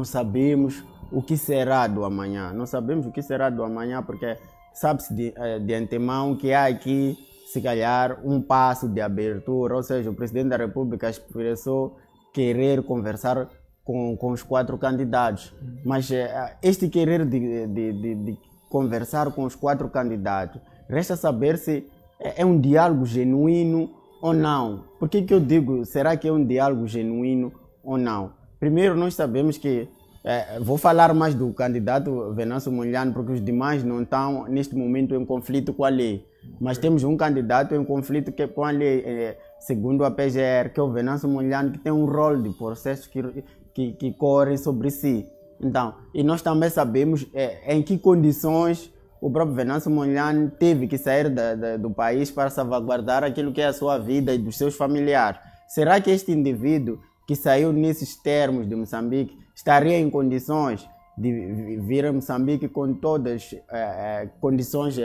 não sabemos o que será do amanhã. Não sabemos o que será do amanhã porque sabe-se de antemão que há aqui, se calhar, um passo de abertura, ou seja, o Presidente da República expressou querer conversar com os 4 candidatos. Mas este querer de conversar com os 4 candidatos, resta saber se é um diálogo genuíno ou não. Por que eu digo, será que é um diálogo genuíno ou não? Primeiro, nós sabemos que, vou falar mais do candidato Venâncio Mondlane, porque os demais não estão, neste momento, em conflito com a lei. Mas temos um candidato em conflito com a lei, segundo a PGR, que é o Venâncio Mondlane, que tem um rol de processos que correm sobre si. Então, e nós também sabemos em que condições o próprio Venâncio Mondlane teve que sair do país para salvaguardar aquilo que é a sua vida e dos seus familiares. Será que este indivíduo que saiu nesses termos de Moçambique estaria em condições de vir a Moçambique com todas as condições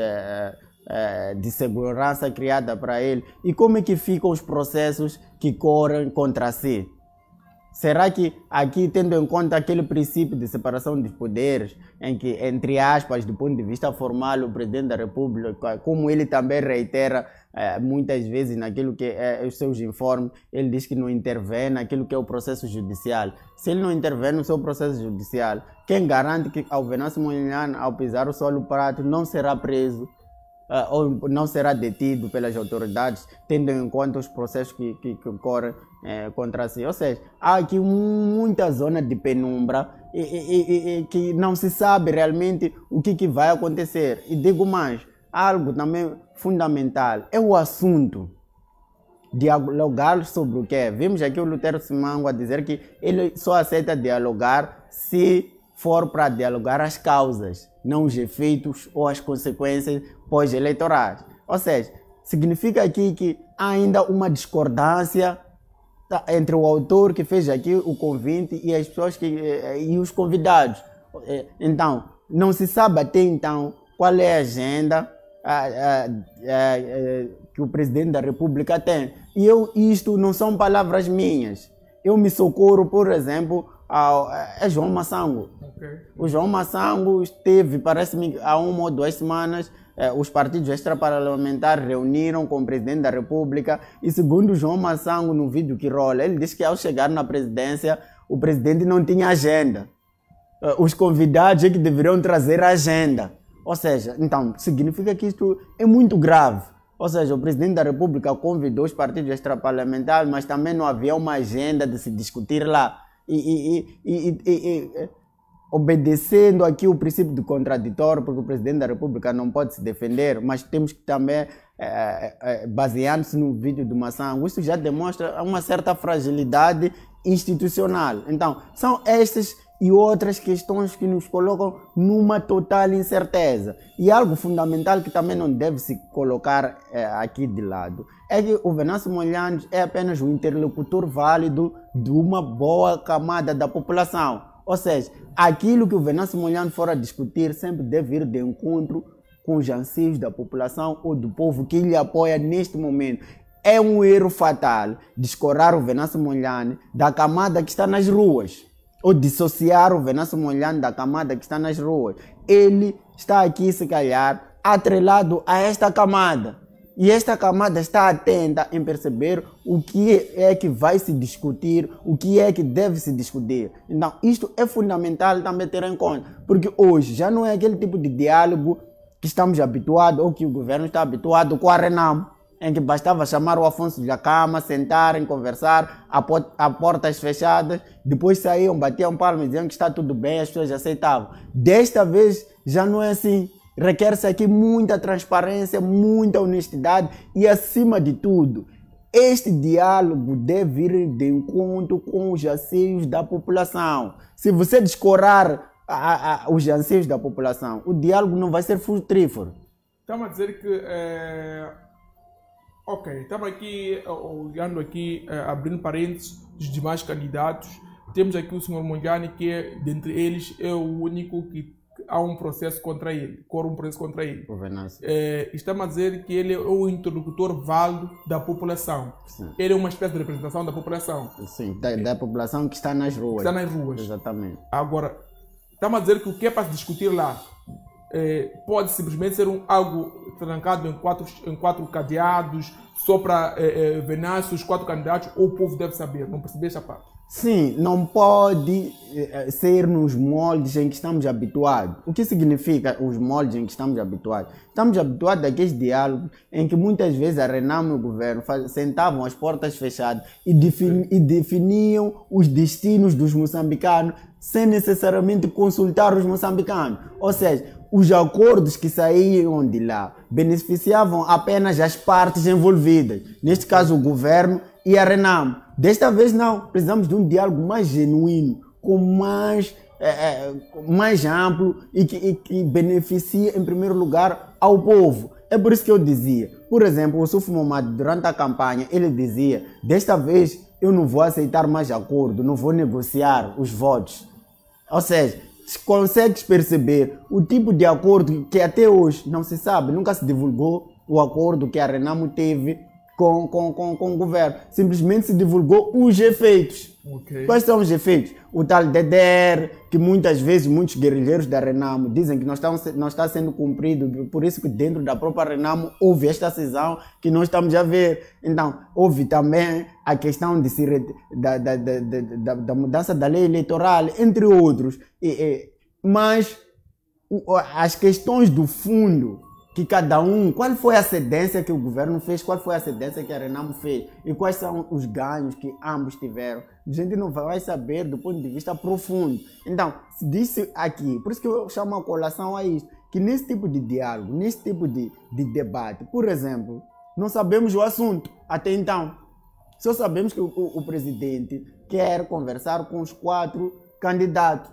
de segurança criada para ele? E como é que ficam os processos que correm contra si? Será que aqui, tendo em conta aquele princípio de separação dos poderes, em que, entre aspas, do ponto de vista formal, o Presidente da República, como ele também reitera muitas vezes naquilo que é os seus informes, ele diz que não intervém naquilo que é o processo judicial. Se ele não intervém no seu processo judicial, quem garante que ao Venâncio Mondlane, ao pisar o solo prato, não será preso ou não será detido pelas autoridades, tendo em conta os processos que ocorrem contra si? Ou seja, há aqui muita zona de penumbra e que não se sabe realmente o que vai acontecer. E digo mais, algo também fundamental é o assunto. Dialogar sobre o quê? Vimos aqui o Lutero Simango a dizer que ele só aceita dialogar se for para dialogar as causas, não os efeitos ou as consequências pós-eleitorais. Ou seja, significa aqui que há ainda uma discordância entre o autor que fez aqui o convite e as pessoas e os convidados. Então, não se sabe até então qual é a agenda que o Presidente da República tem. E isto não são palavras minhas. Eu me socorro, por exemplo, a João Massango. Okay. O João Massango esteve, parece-me, há 1 ou 2 semanas, os partidos extraparlamentares reuniram com o Presidente da República e, segundo o João Massango, no vídeo que rola, ele disse que ao chegar na presidência, o Presidente não tinha agenda. Os convidados é que deveriam trazer a agenda. Ou seja, então, significa que isto é muito grave. Ou seja, o Presidente da República convidou os partidos extraparlamentares, mas também não havia uma agenda de se discutir lá. Obedecendo aqui o princípio do contraditório, porque o Presidente da República não pode se defender, mas temos que também, baseando-se no vídeo do Massango, isso já demonstra uma certa fragilidade institucional. Então, são estas e outras questões que nos colocam numa total incerteza. E algo fundamental que também não deve se colocar aqui de lado é que o Venâncio Mondlane é apenas um interlocutor válido de uma boa camada da população. Ou seja, aquilo que o Venâncio Mondlane for a discutir sempre deve ir de encontro com os anseios da população ou do povo que lhe apoia neste momento. É um erro fatal descorar o Venâncio Mondlane da camada que está nas ruas, ou dissociar o Venâncio Mondlane da camada que está nas ruas. Ele está aqui, se calhar, atrelado a esta camada. E esta camada está atenta em perceber o que é que vai se discutir, o que é que deve se discutir. Então, isto é fundamental também ter em conta, porque hoje já não é aquele tipo de diálogo que estamos habituados, ou que o governo está habituado com a Renamo, em que bastava chamar o Afonso da Cama, sentarem, conversar, a portas fechadas, depois saíam, batiam palmas, diziam que está tudo bem, as pessoas aceitavam. Desta vez já não é assim. Requer-se aqui muita transparência, muita honestidade e, acima de tudo, este diálogo deve ir de encontro com os anseios da população. Se você descorar os anseios da população, o diálogo não vai ser frutífero. Estamos a dizer que... Ok, estamos aqui, olhando aqui, abrindo parênteses dos demais candidatos. Temos aqui o Sr. Mondlane, que dentre eles é o único que há um processo contra ele, corre um processo contra ele. O Venâncio. Estamos a dizer que ele é o interlocutor válido da população. Sim. Ele é uma espécie de representação da população. Sim, da população que está nas ruas. Está nas ruas. Exatamente. Agora, estamos a dizer que o que é para se discutir lá pode simplesmente ser algo trancado em quatro cadeados, só para Venâncio, os 4 candidatos, ou o povo deve saber. Não percebi essa parte. Sim, não pode ser nos moldes em que estamos habituados. O que significa os moldes em que estamos habituados? Estamos habituados àqueles diálogos em que muitas vezes a Renamo e o governo sentavam às portas fechadas e definiam os destinos dos moçambicanos sem necessariamente consultar os moçambicanos. Ou seja, os acordos que saíam de lá beneficiavam apenas as partes envolvidas. Neste caso, o governo e a Renamo. Desta vez não, precisamos de um diálogo mais genuíno, com mais amplo e que beneficie em primeiro lugar ao povo. É por isso que eu dizia, por exemplo, o Suf Momad durante a campanha, ele dizia, desta vez eu não vou aceitar mais acordo, não vou negociar os votos. Ou seja, consegues perceber o tipo de acordo que até hoje não se sabe, nunca se divulgou o acordo que a Renamo teve com o governo. Simplesmente se divulgou os efeitos. Okay. Quais são os efeitos? O tal DDR, que muitas vezes muitos guerrilheiros da Renamo dizem que não está sendo cumprido, por isso que dentro da própria Renamo houve esta cisão que nós estamos a ver. Então, houve também a questão da mudança da lei eleitoral, entre outros. Mas as questões do fundo, que cada um, qual foi a cedência que o governo fez, qual foi a cedência que a Renamo fez e quais são os ganhos que ambos tiveram. A gente não vai saber do ponto de vista profundo. Então, se disse aqui, por isso que eu chamo a colação a isso, que nesse tipo de diálogo, nesse tipo de debate, por exemplo, não sabemos o assunto até então. Só sabemos que o presidente quer conversar com os 4 candidatos.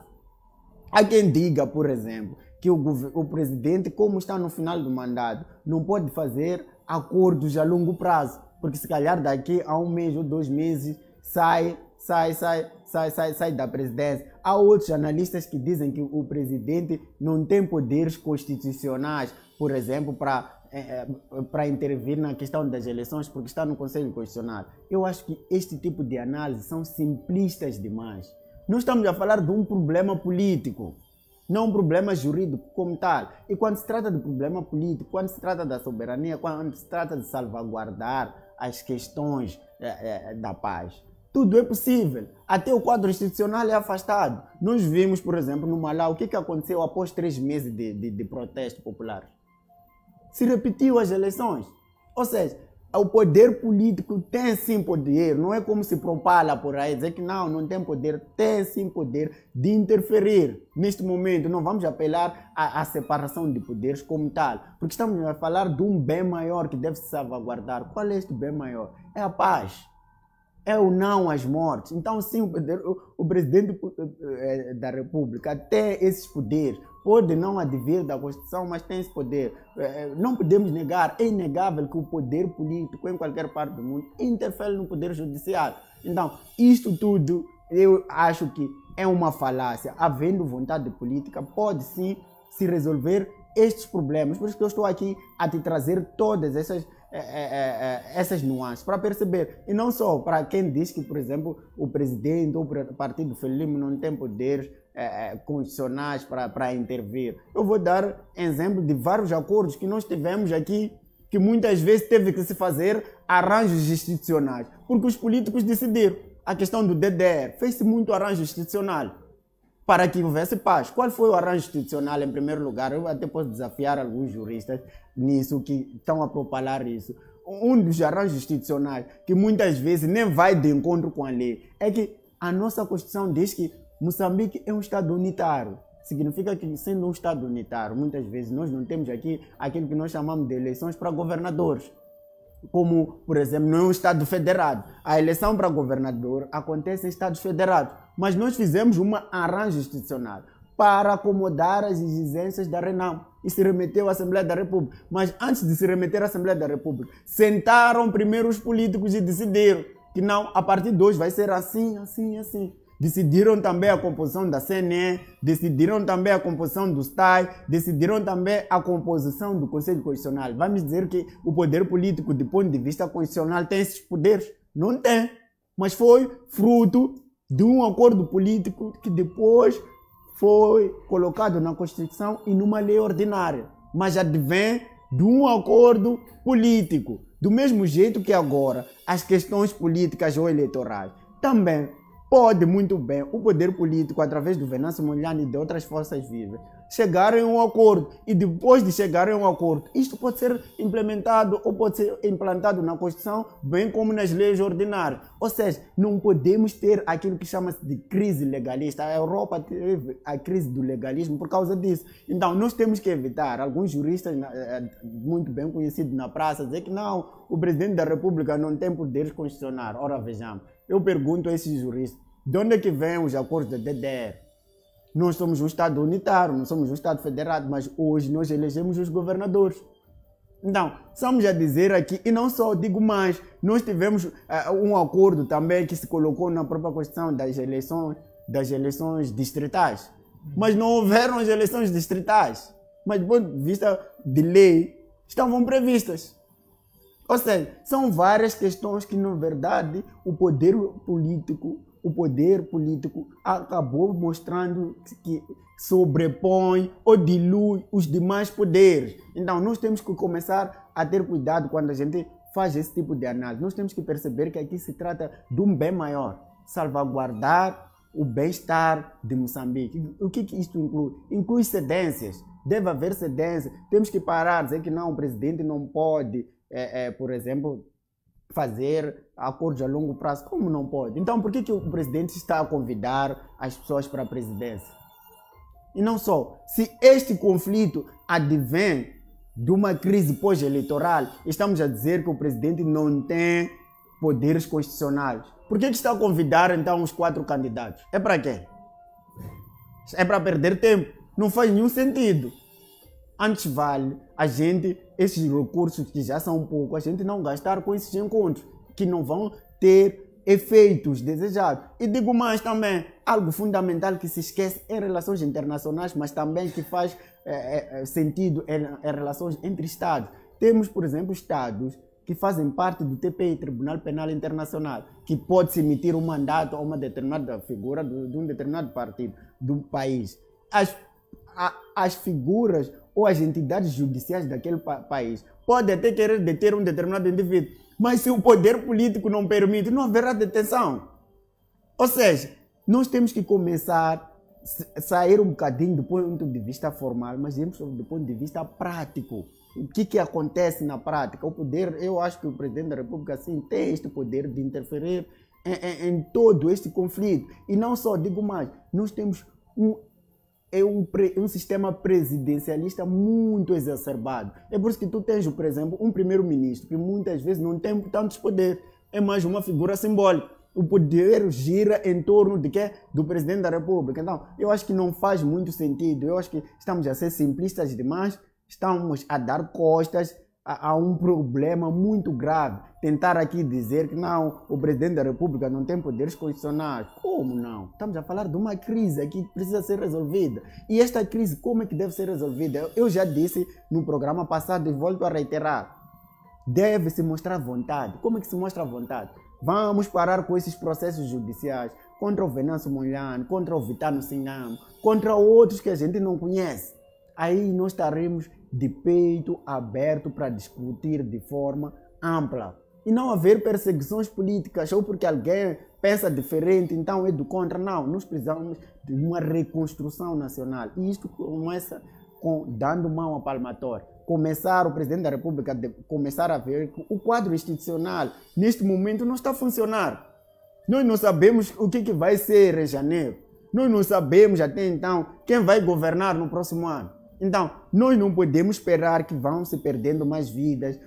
Há quem diga, por exemplo, que o presidente, como está no final do mandato, não pode fazer acordos a longo prazo, porque se calhar daqui a 1 mês ou 2 meses sai da presidência. Há outros analistas que dizem que o presidente não tem poderes constitucionais, por exemplo, para intervir na questão das eleições, porque está no Conselho Constitucional. Eu acho que este tipo de análise são simplistas demais. Nós estamos a falar de um problema político, não um problema jurídico como tal. E quando se trata de problema político, quando se trata da soberania, quando se trata de salvaguardar as questões da paz, tudo é possível. Até o quadro institucional é afastado. Nós vimos, por exemplo, no Malau, o que aconteceu após 3 meses de protesto popular. Se repetiu as eleições. Ou seja, o poder político tem sim poder, não é como se propala por aí, dizer que não tem poder, tem sim poder de interferir. Neste momento não vamos apelar à separação de poderes como tal, porque estamos a falar de um bem maior que deve se salvaguardar. Qual é este bem maior? É a paz. É o não às mortes. Então sim, o presidente da República tem esses poderes. Pode não advir da Constituição, mas tem esse poder. Não podemos negar, é inegável que o poder político em qualquer parte do mundo interfere no poder judiciário. Então, isto tudo eu acho que é uma falácia. Havendo vontade política, pode sim se resolver estes problemas. Por isso que eu estou aqui a te trazer todas essas nuances para perceber. E não só para quem diz que, por exemplo, o presidente ou o partido Frelimo não tem poderes constitucionais para intervir. Eu vou dar exemplo de vários acordos que nós tivemos aqui, que muitas vezes teve que se fazer arranjos institucionais, porque os políticos decidiram. A questão do DDR, fez-se muito arranjo institucional para que houvesse paz. Qual foi o arranjo institucional em primeiro lugar? Eu até posso desafiar alguns juristas nisso, que estão a propalar isso. Um dos arranjos institucionais, que muitas vezes nem vai de encontro com a lei, é que a nossa Constituição diz que Moçambique é um Estado unitário. Significa que, sendo um Estado unitário, muitas vezes nós não temos aqui aquilo que nós chamamos de eleições para governadores. Como, por exemplo, não é um Estado federado. A eleição para governador acontece em Estados federados. Mas nós fizemos um arranjo institucional para acomodar as exigências da Renamo e se remeteu à Assembleia da República. Mas antes de se remeter à Assembleia da República, sentaram primeiro os políticos e decidiram que não, a partir de hoje vai ser assim, assim, assim. decidiram também a composição da CNE, decidiram também a composição do STAI, decidiram também a composição do Conselho Constitucional. Vamos dizer que o poder político, do ponto de vista constitucional, tem esses poderes? Não tem. Mas foi fruto de um acordo político que depois foi colocado na Constituição e numa lei ordinária. Mas advém de um acordo político. Do mesmo jeito que agora as questões políticas ou eleitorais também pode muito bem o poder político, através do Venâncio Mondlane e de outras forças vivas, chegarem a um acordo. E depois de chegarem a um acordo, isto pode ser implementado ou pode ser implantado na Constituição, bem como nas leis ordinárias. Ou seja, não podemos ter aquilo que chama-se de crise legalista. A Europa teve a crise do legalismo por causa disso. Então, nós temos que evitar. Alguns juristas muito bem conhecidos na praça dizer que não, o presidente da República não tem poderes constitucionais. Ora, vejamos. Eu pergunto a esses juristas, de onde é que vêm os acordos da DDR? Nós somos um Estado unitário, não somos um Estado federado, mas hoje nós elegemos os governadores. Então, estamos a dizer aqui, e não só, digo mais, nós tivemos um acordo também que se colocou na própria Constituição das eleições distritais. Mas não houveram as eleições distritais. Mas do ponto de vista de lei, estavam previstas. Ou seja, são várias questões que, na verdade, o poder político acabou mostrando que sobrepõe ou dilui os demais poderes. Então, nós temos que começar a ter cuidado quando a gente faz esse tipo de análise. Nós temos que perceber que aqui se trata de um bem maior, salvaguardar o bem-estar de Moçambique. O que isto inclui? Inclui cedências. Deve haver cedência. Temos que parar, dizer que não, o presidente não pode, por exemplo, fazer acordos a longo prazo. Como não pode? Então, por que o presidente está a convidar as pessoas para a presidência? E não só. Se este conflito advém de uma crise pós-eleitoral, estamos a dizer que o presidente não tem poderes constitucionais. Por que está a convidar, então, os 4 candidatos? É para quê? É para perder tempo. Não faz nenhum sentido. Antes vale a gente, esses recursos que já são poucos, a gente não gastar com esses encontros, que não vão ter efeitos desejados. E digo mais também, algo fundamental que se esquece em relações internacionais, mas também que faz sentido em relações entre Estados. Temos, por exemplo, Estados que fazem parte do TPI, Tribunal Penal Internacional, que pode-se emitir um mandato a uma determinada figura de um determinado partido do país. As figuras ou as entidades judiciais daquele país podem até querer deter um determinado indivíduo, mas se o poder político não permite, não haverá detenção. Ou seja, nós temos que começar a sair um bocadinho do ponto de vista formal, mas do ponto de vista prático. O que acontece na prática? O poder, eu acho que o presidente da República sim tem este poder de interferir em todo este conflito. E não só, digo mais, nós temos um sistema presidencialista muito exacerbado. É por isso que tu tens, por exemplo, um primeiro-ministro que muitas vezes não tem tantos poderes, é mais uma figura simbólica. O poder gira em torno de quê? Do presidente da República. Então, eu acho que não faz muito sentido. Eu acho que estamos a ser simplistas demais, estamos a dar costas a um problema muito grave. Tentar aqui dizer que não, o presidente da República não tem poderes constitucionais. Como não? Estamos a falar de uma crise aqui que precisa ser resolvida. E esta crise, como é que deve ser resolvida? Eu já disse no programa passado e volto a reiterar. Deve-se mostrar vontade. Como é que se mostra vontade? Vamos parar com esses processos judiciais contra o Venâncio Mondlane, contra o Vitano Sinamo, contra outros que a gente não conhece. Aí nós estaremos de peito aberto para discutir de forma ampla. E não haver perseguições políticas ou porque alguém pensa diferente, então é do contra. Não, nós precisamos de uma reconstrução nacional. E isto começa dando mão à palmatória. O presidente da República começar a ver que o quadro institucional neste momento não está a funcionar. Nós não sabemos o que vai ser em janeiro. Nós não sabemos até então quem vai governar no próximo ano. Então, nós não podemos esperar que vão se perdendo mais vidas,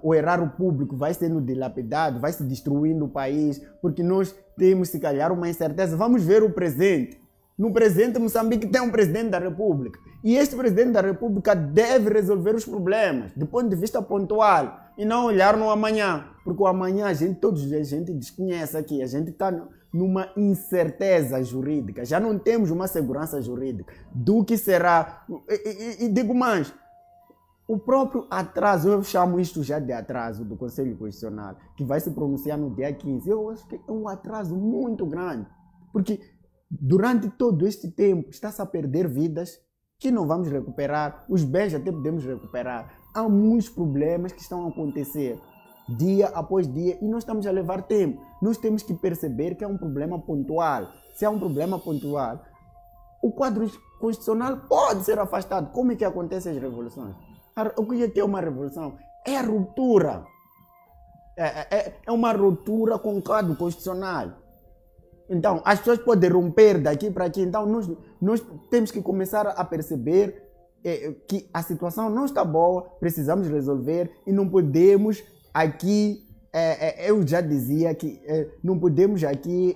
o erário público vai sendo dilapidado, vai se destruindo o país, porque nós temos, se calhar, uma incerteza. Vamos ver o presente. No presente, Moçambique tem um presidente da República. E este presidente da República deve resolver os problemas, do ponto de vista pontual. e não olhar no amanhã, porque o amanhã todos os dias a gente desconhece aqui, a gente está numa incerteza jurídica, já não temos uma segurança jurídica do que será, e digo mais, o próprio atraso, eu chamo isto já de atraso do Conselho Constitucional, que vai se pronunciar no dia 15, eu acho que é um atraso muito grande, porque durante todo este tempo está-se a perder vidas que não vamos recuperar, os bens até podemos recuperar, há muitos problemas que estão a acontecer dia após dia e nós estamos a levar tempo, nós temos que perceber que é um problema pontual, se é um problema pontual, o quadro constitucional pode ser afastado, como é que acontecem as revoluções? O que é uma revolução? É a ruptura. É uma ruptura com o quadro constitucional. Então, as pessoas podem romper daqui para aqui. Então, nós temos que começar a perceber que a situação não está boa, precisamos resolver e não podemos aqui, eu já dizia que não podemos aqui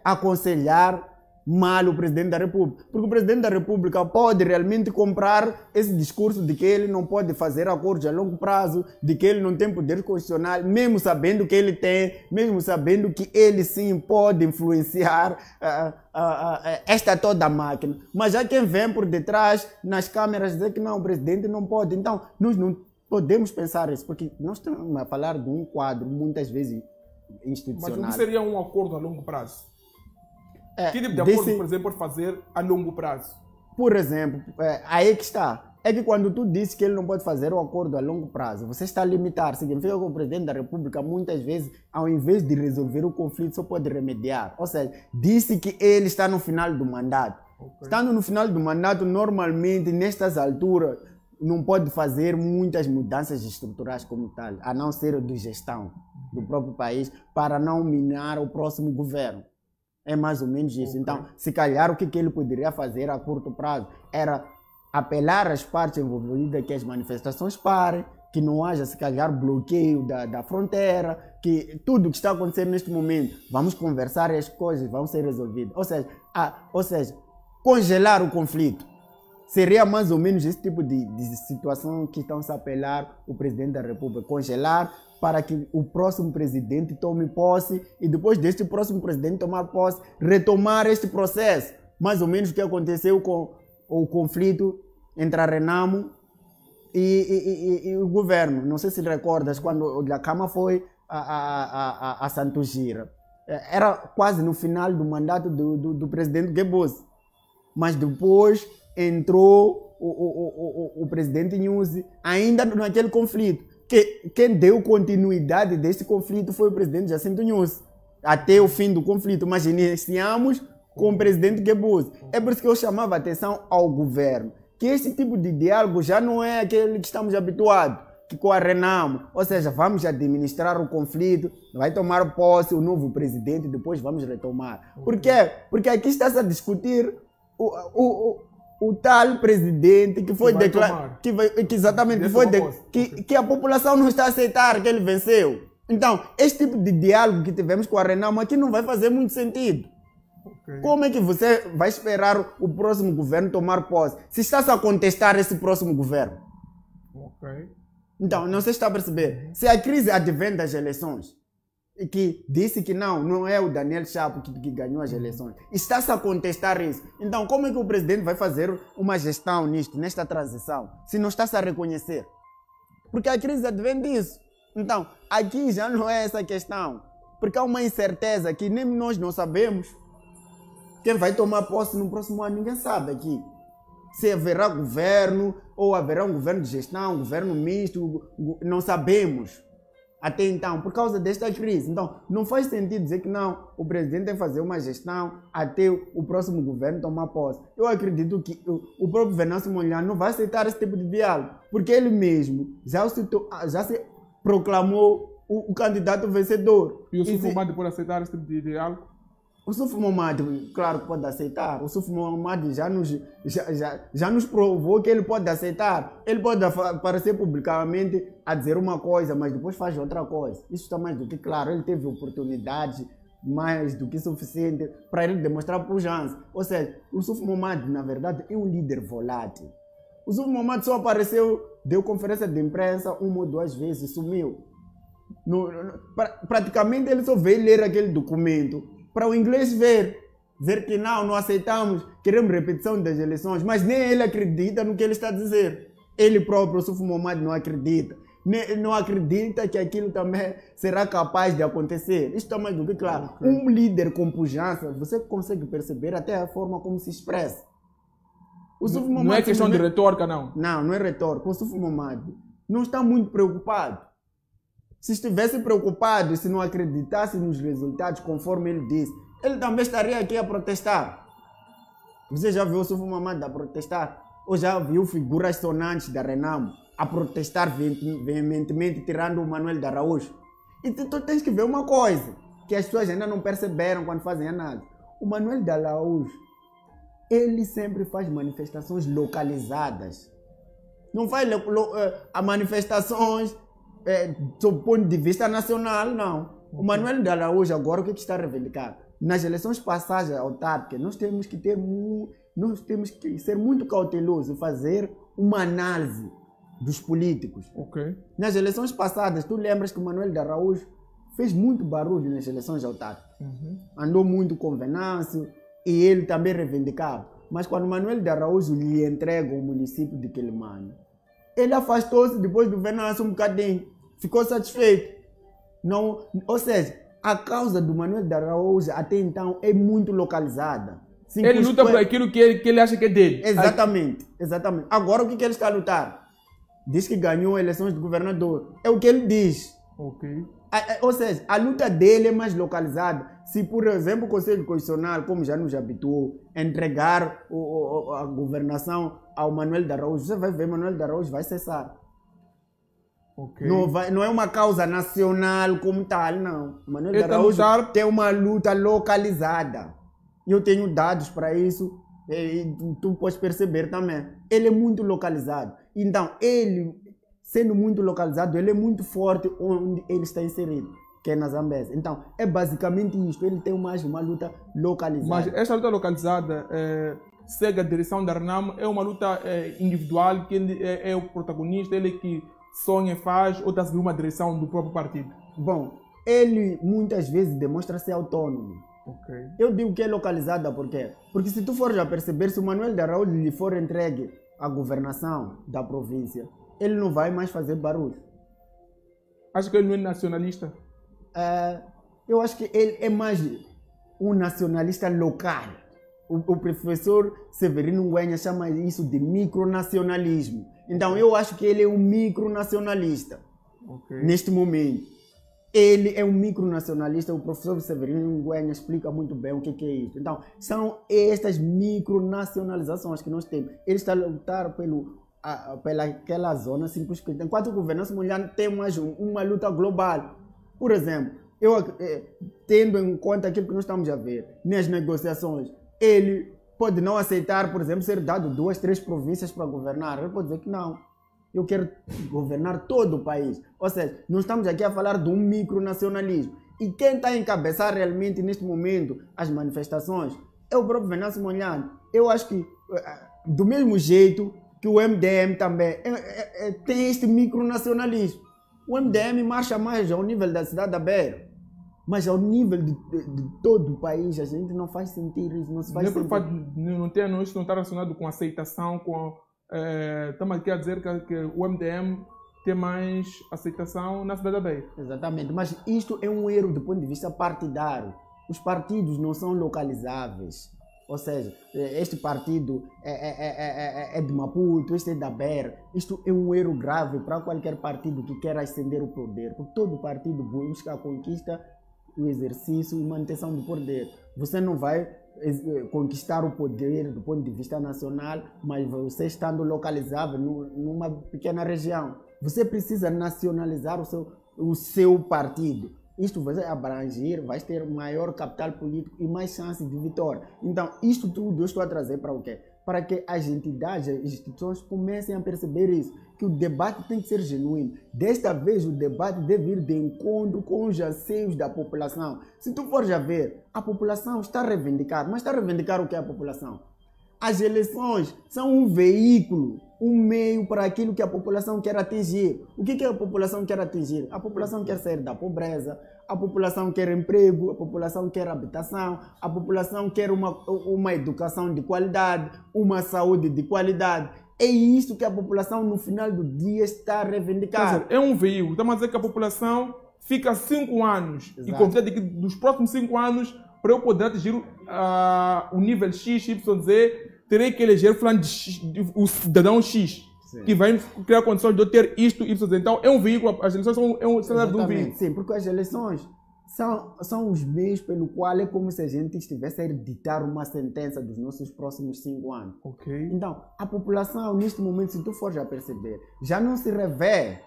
aconselhar mal o presidente da República, porque o presidente da República pode realmente comprar esse discurso de que ele não pode fazer acordos a longo prazo, de que ele não tem poder constitucional, mesmo sabendo que ele tem, mesmo sabendo que ele sim pode influenciar esta toda a máquina. Mas já quem vem por detrás, nas câmeras, dizer que não, o presidente não pode. Então, nós não podemos pensar isso, porque nós estamos a falar de um quadro, muitas vezes, institucional. Mas o que seria um acordo a longo prazo? Que tipo de acordo, por exemplo, pode fazer a longo prazo? Por exemplo, aí que está. É que quando tu disse que ele não pode fazer um acordo a longo prazo, você está a limitar. Significa que o presidente da República, muitas vezes, ao invés de resolver o conflito, só pode remediar. Ou seja, disse que ele está no final do mandato. Okay. Estando no final do mandato, normalmente, nestas alturas, não pode fazer muitas mudanças estruturais como tal, a não ser de gestão do próprio país, para não minar o próximo governo. É mais ou menos isso. Okay. Então, se calhar, o que ele poderia fazer a curto prazo era apelar às partes envolvidas que as manifestações parem, que não haja, se calhar, bloqueio da fronteira, que tudo que está acontecendo neste momento, vamos conversar e as coisas vão ser resolvidas. Ou seja, congelar o conflito. Seria mais ou menos esse tipo de situação que estão-se a apelar o presidente da República, congelar para que o próximo presidente tome posse e depois deste próximo presidente tomar posse, retomar este processo. Mais ou menos o que aconteceu com o conflito entre a Renamo e o governo. Não sei se recordas, quando o Dhlakama foi a Santo Gira. Era quase no final do mandato do presidente Goebbels. Mas depois entrou o presidente Nyusi ainda naquele conflito. Quem deu continuidade desse conflito foi o presidente Jacinto Nyusi, até o fim do conflito, mas iniciamos com o presidente Goebbels. É por isso que eu chamava a atenção ao governo, que esse tipo de diálogo já não é aquele que estamos habituados, que com a Renamo, ou seja, vamos administrar o conflito, vai tomar posse o novo presidente, depois vamos retomar. Por quê? Porque aqui está-se a discutir o tal presidente que foi declarado, que a população não está a aceitar que ele venceu. Então, este tipo de diálogo que tivemos com a Renamo aqui não vai fazer muito sentido. Okay. Como é que você vai esperar o próximo governo tomar posse se está a contestar esse próximo governo? Okay. Então, não se está a perceber. Se a crise advém das eleições, e que disse que não é o Daniel Chapo que ganhou as eleições, está-se a contestar isso. Então, como é que o presidente vai fazer uma gestão nesta transição, se não está-se a reconhecer? Porque a crise advém disso. Então, aqui já não é essa questão, porque há uma incerteza que nem nós não sabemos quem vai tomar posse no próximo ano, ninguém sabe aqui. Se haverá governo, ou haverá um governo de gestão, um governo misto, não sabemos. Até então, por causa desta crise. Então, não faz sentido dizer que não, o presidente tem que fazer uma gestão até o próximo governo tomar posse. Eu acredito que o próprio Venâncio Mondlane não vai aceitar esse tipo de diálogo, porque ele mesmo já se proclamou o candidato vencedor. E o Yusuf Mohammed pode aceitar esse tipo de diálogo? O Yusuf Mohammed, claro que pode aceitar. O Yusuf Mohammed já nos provou que ele pode aceitar. Ele pode aparecer publicamente a dizer uma coisa, mas depois faz outra coisa. Isso está mais do que claro. Ele teve oportunidade mais do que suficiente para ele demonstrar pujança. Ou seja, o Yusuf Mohammed, na verdade, é um líder volátil. O Suf Momad só apareceu, deu conferência de imprensa 1 ou 2 vezes, sumiu. Praticamente ele só veio ler aquele documento para o inglês ver que não aceitamos, queremos repetição das eleições, mas nem ele acredita no que ele está a dizer. Ele próprio, o Suf Momad, não acredita. Não acredita que aquilo também será capaz de acontecer. Isto está mais do que claro. Um líder com pujança, você consegue perceber até a forma como se expressa. O Suf Momad não é questão de retórica, não. Não é retórica. O Suf Momad não está muito preocupado. Se estivesse preocupado e se não acreditasse nos resultados, conforme ele disse, ele também estaria aqui a protestar. Você já viu o Suf Momad a protestar? Ou já viu figuras sonantes da Renamo a protestar veementemente, tirando o Manuel de Araújo? E tu tens que ver uma coisa, que as pessoas ainda não perceberam quando fazem análise. O Manuel de Araújo, ele sempre faz manifestações localizadas. Não faz manifestações do ponto de vista nacional, não. O Manuel de Araújo agora o que está a reivindicar? Nas eleições passadas autárquicas, nós temos que ser muito cautelosos e fazer uma análise dos políticos. Okay. Nas eleições passadas, tu lembras que o Manuel de Araújo fez muito barulho nas eleições autárquicas. Andou muito com Venâncio e ele também reivindicava. Mas quando o Manuel de Araújo lhe entrega o município de Quelimane, ele afastou-se depois do Venâncio um bocadinho. Ficou satisfeito. Não, ou seja, a causa do Manuel de Araújo até então é muito localizada. Ele luta por aquilo que ele acha que é dele. Exatamente. Agora o que ele está a lutar? Diz que ganhou eleições de governador. É o que ele diz. Okay. Ou seja, a luta dele é mais localizada. Se, por exemplo, o Conselho Constitucional, como já nos habituou, entregar a governação ao Manuel de Araújo, você vai ver Manuel de Araújo vai cessar. Okay. Não é uma causa nacional como tal, não. Manuel de Araújo tem uma luta localizada. Eu tenho dados para isso e tu podes perceber também. Ele é muito localizado. Então, ele, sendo muito localizado, ele é muito forte onde ele está inserido, que é na Zambésia. Então, é basicamente isso. Ele tem mais uma luta localizada. Mas essa luta localizada, segue a direção da Renamo, é uma luta individual, que ele é o protagonista, ele que sonha, faz, ou está seguindo uma direção do próprio partido? Bom, ele muitas vezes demonstra ser autônomo. Okay. Eu digo que é localizada por quê? Porque se tu for já perceber, se o Manuel de Araújo lhe for entregue a governação da província, ele não vai mais fazer barulho. Acho que ele não é nacionalista? Eu acho que ele é mais um nacionalista local. O professor Severino Nguenha chama isso de micronacionalismo. Então eu acho que ele é um micronacionalista. Okay. Neste momento. Ele é um micronacionalista, o professor Severino Nguenha explica muito bem o que é isso. Então, são estas micronacionalizações que nós temos. Ele está a lutar pelaquela zona circunscrita. Enquanto o governo Mulher tem uma luta global. Por exemplo, tendo em conta aquilo que nós estamos a ver nas negociações, ele pode não aceitar, por exemplo, ser dado 2, 3 províncias para governar. Ele pode dizer que não. Eu quero governar todo o país. Ou seja, não estamos aqui a falar de um micronacionalismo. E quem está a encabeçar realmente neste momento as manifestações é o próprio Venâncio Mondlane. Eu acho que, do mesmo jeito que o MDM também tem este micronacionalismo. O MDM marcha mais ao nível da cidade da Beira. Mas ao nível de todo o país, a gente não faz sentir isso. Não se faz sentir. Não está relacionado com aceitação, com... estamos aqui a dizer que o MDM tem mais aceitação na cidade da Beira. Exatamente, mas isto é um erro do ponto de vista partidário. Os partidos não são localizáveis. Ou seja, este partido é de Maputo, este é da Beira. Isto é um erro grave para qualquer partido que queira ascender o poder, porque todo partido busca a conquista, o exercício e manutenção do poder. Você não vai conquistar o poder do ponto de vista nacional, mas você estando localizável numa pequena região. Você precisa nacionalizar o seu partido. Isto vai abranger, vai ter maior capital político e mais chances de vitória. Então, isto tudo eu estou a trazer para o quê? Para que as entidades, as instituições comecem a perceber isso, que o debate tem que ser genuíno. Desta vez, o debate deve ir de encontro com os anseios da população. Se tu for já ver, a população está a reivindicar. Mas está a reivindicar o que é a população? As eleições são um veículo um meio para aquilo que a população quer atingir. O que a população quer atingir? A população quer sair da pobreza, a população quer emprego, a população quer habitação, a população quer uma educação de qualidade, uma saúde de qualidade. É isso que a população, no final do dia, está a reivindicar. Quer dizer, é um veículo. Estamos a dizer que a população fica 5 anos e confia de que nos próximos 5 anos, para eu poder atingir o nível X, Y, Z, terei que eleger o cidadão X. Sim. Que vai criar condições de eu ter isto, Y. Então, é um veículo. As eleições são um cenário de um veículo. Sim, porque as eleições são os meios pelo qual é como se a gente estivesse a ditar uma sentença dos nossos próximos 5 anos. Okay. Então, a população, neste momento, se tu fores a perceber, já não se revê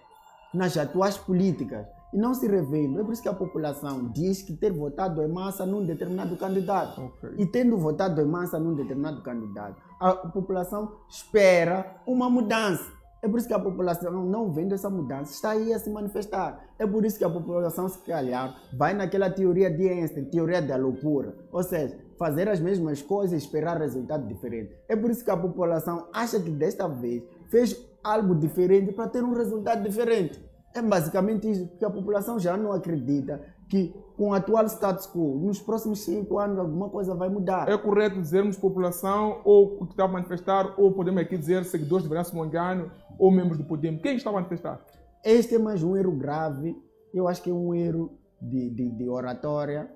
nas atuais políticas. E não se revela. É por isso que a população diz que ter votado em massa num determinado candidato. Okay. E tendo votado em massa num determinado candidato, a população espera uma mudança. É por isso que a população não vendo essa mudança, está aí a se manifestar. É por isso que a população, se calhar, vai naquela teoria de Einstein, teoria da loucura. Ou seja, fazer as mesmas coisas e esperar resultado diferente. É por isso que a população acha que desta vez fez algo diferente para ter um resultado diferente. É basicamente isso, porque a população já não acredita que com o atual status quo, nos próximos 5 anos, alguma coisa vai mudar. É correto dizermos população, ou o que está a manifestar, ou podemos aqui dizer seguidores de Venâncio Mondlane, ou membros do Podemos. Quem está a manifestar? Este é mais um erro grave, eu acho que é um erro de oratória,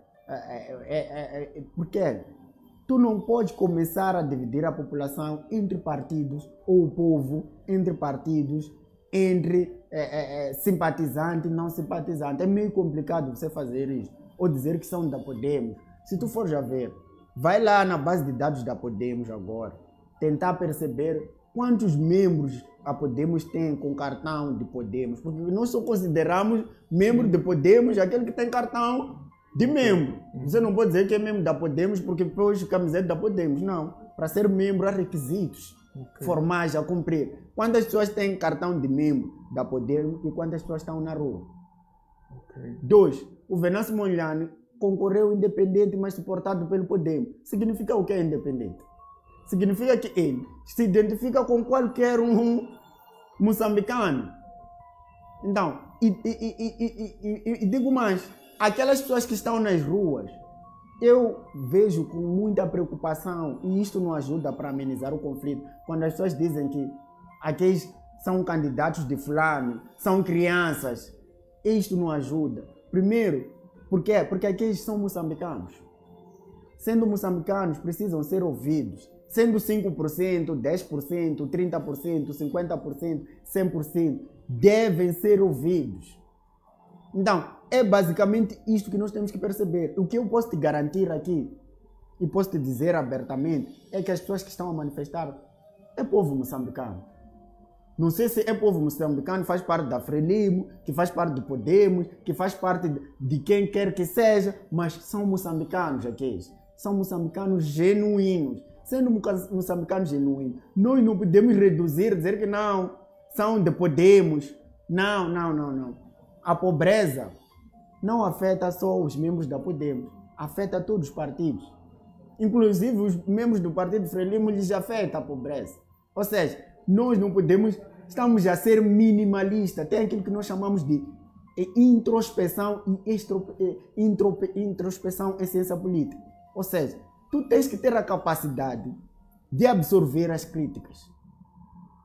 porque tu não pode começar a dividir a população entre partidos, ou o povo entre partidos, entre simpatizante e não simpatizante. É meio complicado você fazer isso, ou dizer que são da Podemos. Se tu for já ver, vai lá na base de dados da Podemos agora, tentar perceber quantos membros a Podemos tem com cartão de Podemos, porque nós só consideramos membro de Podemos aquele que tem cartão de membro. Você não pode dizer que é membro da Podemos porque pôs camiseta da Podemos, não. Para ser membro há requisitos formais a cumprir. Quantas pessoas têm cartão de membro da Podemos e quantas pessoas estão na rua? 2. O Venâncio Mondlane concorreu independente, mas suportado pelo Podemos. Significa o que é independente? Significa que ele se identifica com qualquer um moçambicano. Então, e digo mais, aquelas pessoas que estão nas ruas, eu vejo com muita preocupação, e isto não ajuda para amenizar o conflito, quando as pessoas dizem que aqueles são candidatos de fulano, são crianças. Isto não ajuda. Primeiro, por quê? Porque aqueles são moçambicanos. Sendo moçambicanos, precisam ser ouvidos. Sendo 5%, 10%, 30%, 50%, 100%, devem ser ouvidos. Então, é basicamente isto que nós temos que perceber. O que eu posso te garantir aqui, e posso te dizer abertamente, é que as pessoas que estão a manifestar é povo moçambicano. Não sei se é povo moçambicano, faz parte da Frelimo, que faz parte do Podemos, que faz parte de quem quer que seja, mas são moçambicanos aqueles. São moçambicanos genuínos. Sendo moçambicanos genuínos, nós não podemos reduzir, dizer que não, são de Podemos. Não, não, não, não. A pobreza não afeta só os membros da Podemos, afeta todos os partidos. Inclusive os membros do partido Frelimo lhes afeta a pobreza. Ou seja, nós não podemos, estamos a ser minimalistas. Tem aquilo que nós chamamos de introspeção e introspeção é ciência política. Ou seja, tu tens que ter a capacidade de absorver as críticas.